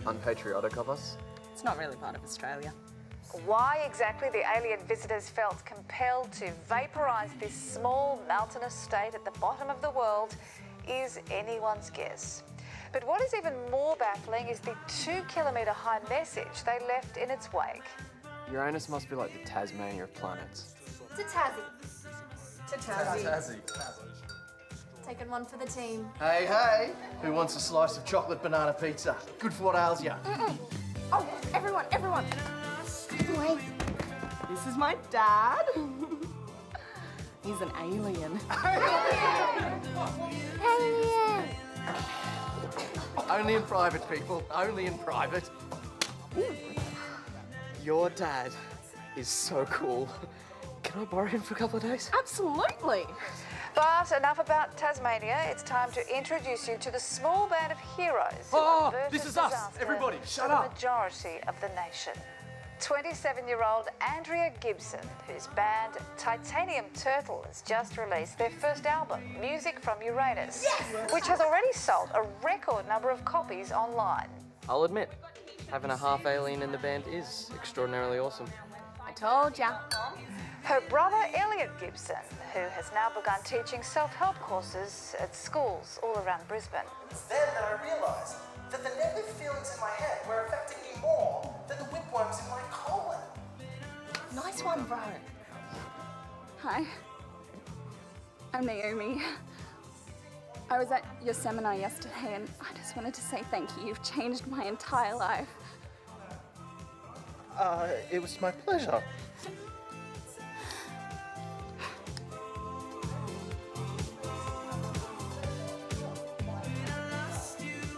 unpatriotic of us? It's not really part of Australia. Why exactly the alien visitors felt compelled to vaporise this small mountainous state at the bottom of the world is anyone's guess. But what is even more baffling is the 2-kilometre high message they left in its wake. Uranus must be like the Tasmania of planets. To Tassie. Tassie. Taking one for the team. Hey, hey! Who wants a slice of chocolate banana pizza? Good for what ails ya. Oh, everyone! Wait. This is my dad. He's an alien. Alien! Only in private, people. Only in private. Your dad is so cool. Can I borrow him for a couple of days? Absolutely. But enough about Tasmania. It's time to introduce you to the small band of heroes. who Oh, averted this is us. disaster Everybody, for shut the up. majority of the nation. 27-year-old Andrea Gibson, whose band Titanium Turtle has just released their first album, Music from Uranus, which has already sold a record number of copies online. I'll admit, having a half alien in the band is extraordinarily awesome. I told ya. Her brother Elliot Gibson, who has now begun teaching self-help courses at schools all around Brisbane. It's then that I realised that the negative feelings in my head were affecting me more than the whipworms in my colon. Nice one, bro. Hi, I'm Naomi. I was at your seminar yesterday and I just wanted to say thank you. You've changed my entire life. It was my pleasure.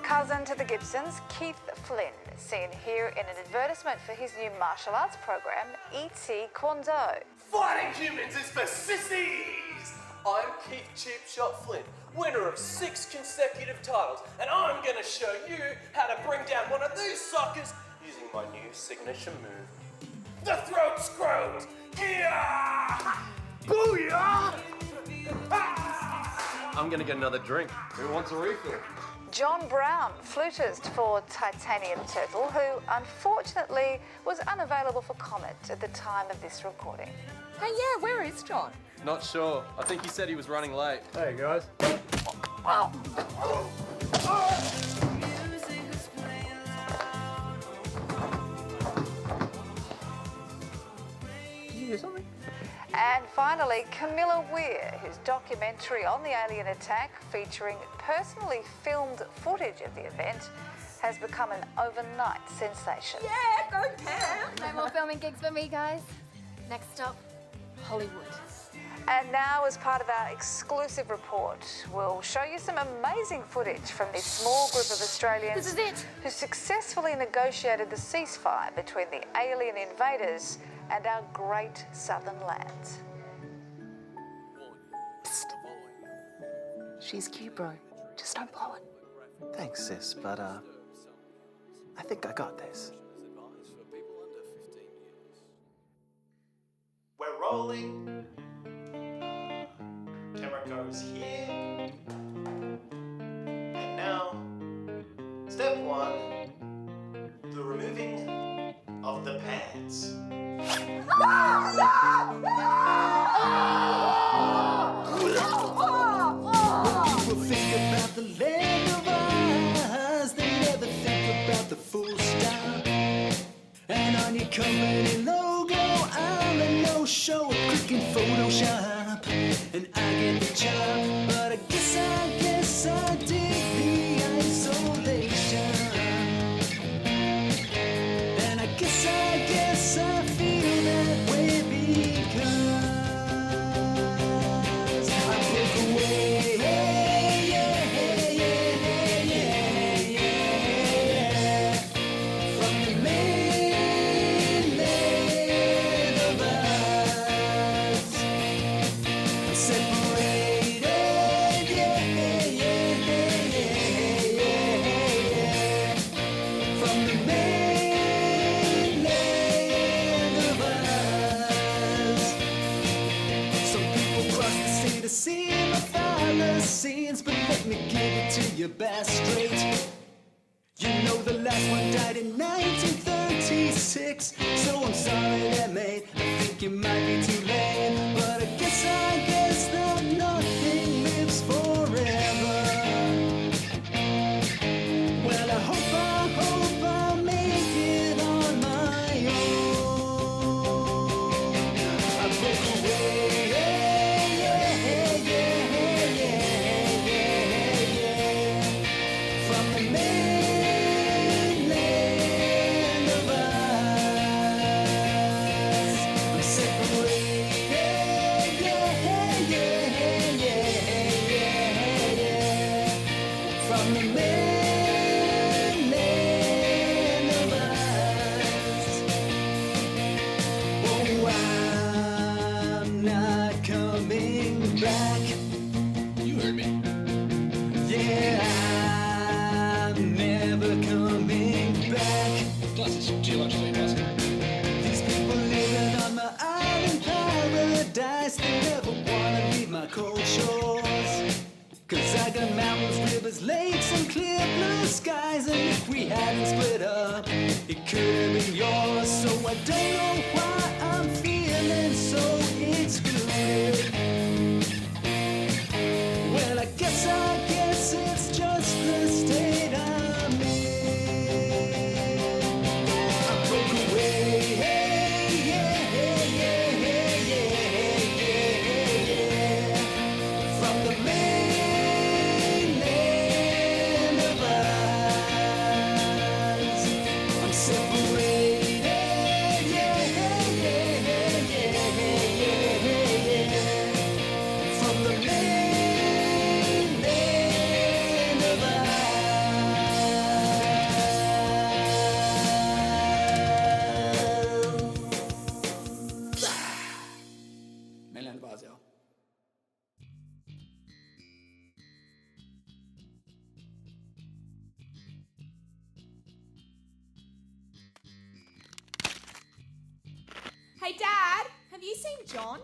Cousin to the Gibsons, Keith Flynn, seen here in an advertisement for his new martial arts program, E.T. Kwon-do. Fighting humans is for sissies! I'm Keith Cheap Shot Flynn, winner of 6 consecutive titles, and I'm gonna show you how to bring down one of these suckers using my new signature move. The throat scrote! Yeah! Booyah! I'm gonna get another drink. Who wants a refill? John Brown, flutist for Titanium Turtle, who unfortunately was unavailable for comment at the time of this recording. Hey, yeah, where is John? Not sure. I think he said he was running late. Hey, guys. Did you hear something? And finally, Camilla Weir, whose documentary on the alien attack featuring personally filmed footage of the event has become an overnight sensation. Yeah, go Cam! No more filming gigs for me, guys. Next stop, Hollywood. And now, as part of our exclusive report, we'll show you some amazing footage from this small group of Australians This is it. who successfully negotiated the ceasefire between the alien invaders and our great southern lands. Psst. She's cute, bro. Just don't blow it. Thanks, sis, but I think I got this. We're rolling, goes here. And now, step 1, the removing of the pants. People think about the land of Oz, they never think about the full stop. And on your company logo, I'm a no-show, a click in Photoshop. And I get the job, but I guess I dig the isolation. And I guess I feel that way because I broke away. But let me give it to you back straight. You know the last one died in 1936. So I'm sorry there, mate, I think you might be too late. But I guess that nothing lives forever. Well, I hope I'll make it on my own. I broke away. Cold shores, 'cause I got mountains, rivers, lakes, and clear blue skies. And if we hadn't split up, it could have been yours. So I don't know why I'm feeling so excluded. Well, I guess it's just the state I'm in. I broke away. Hey, Dad, have you seen John?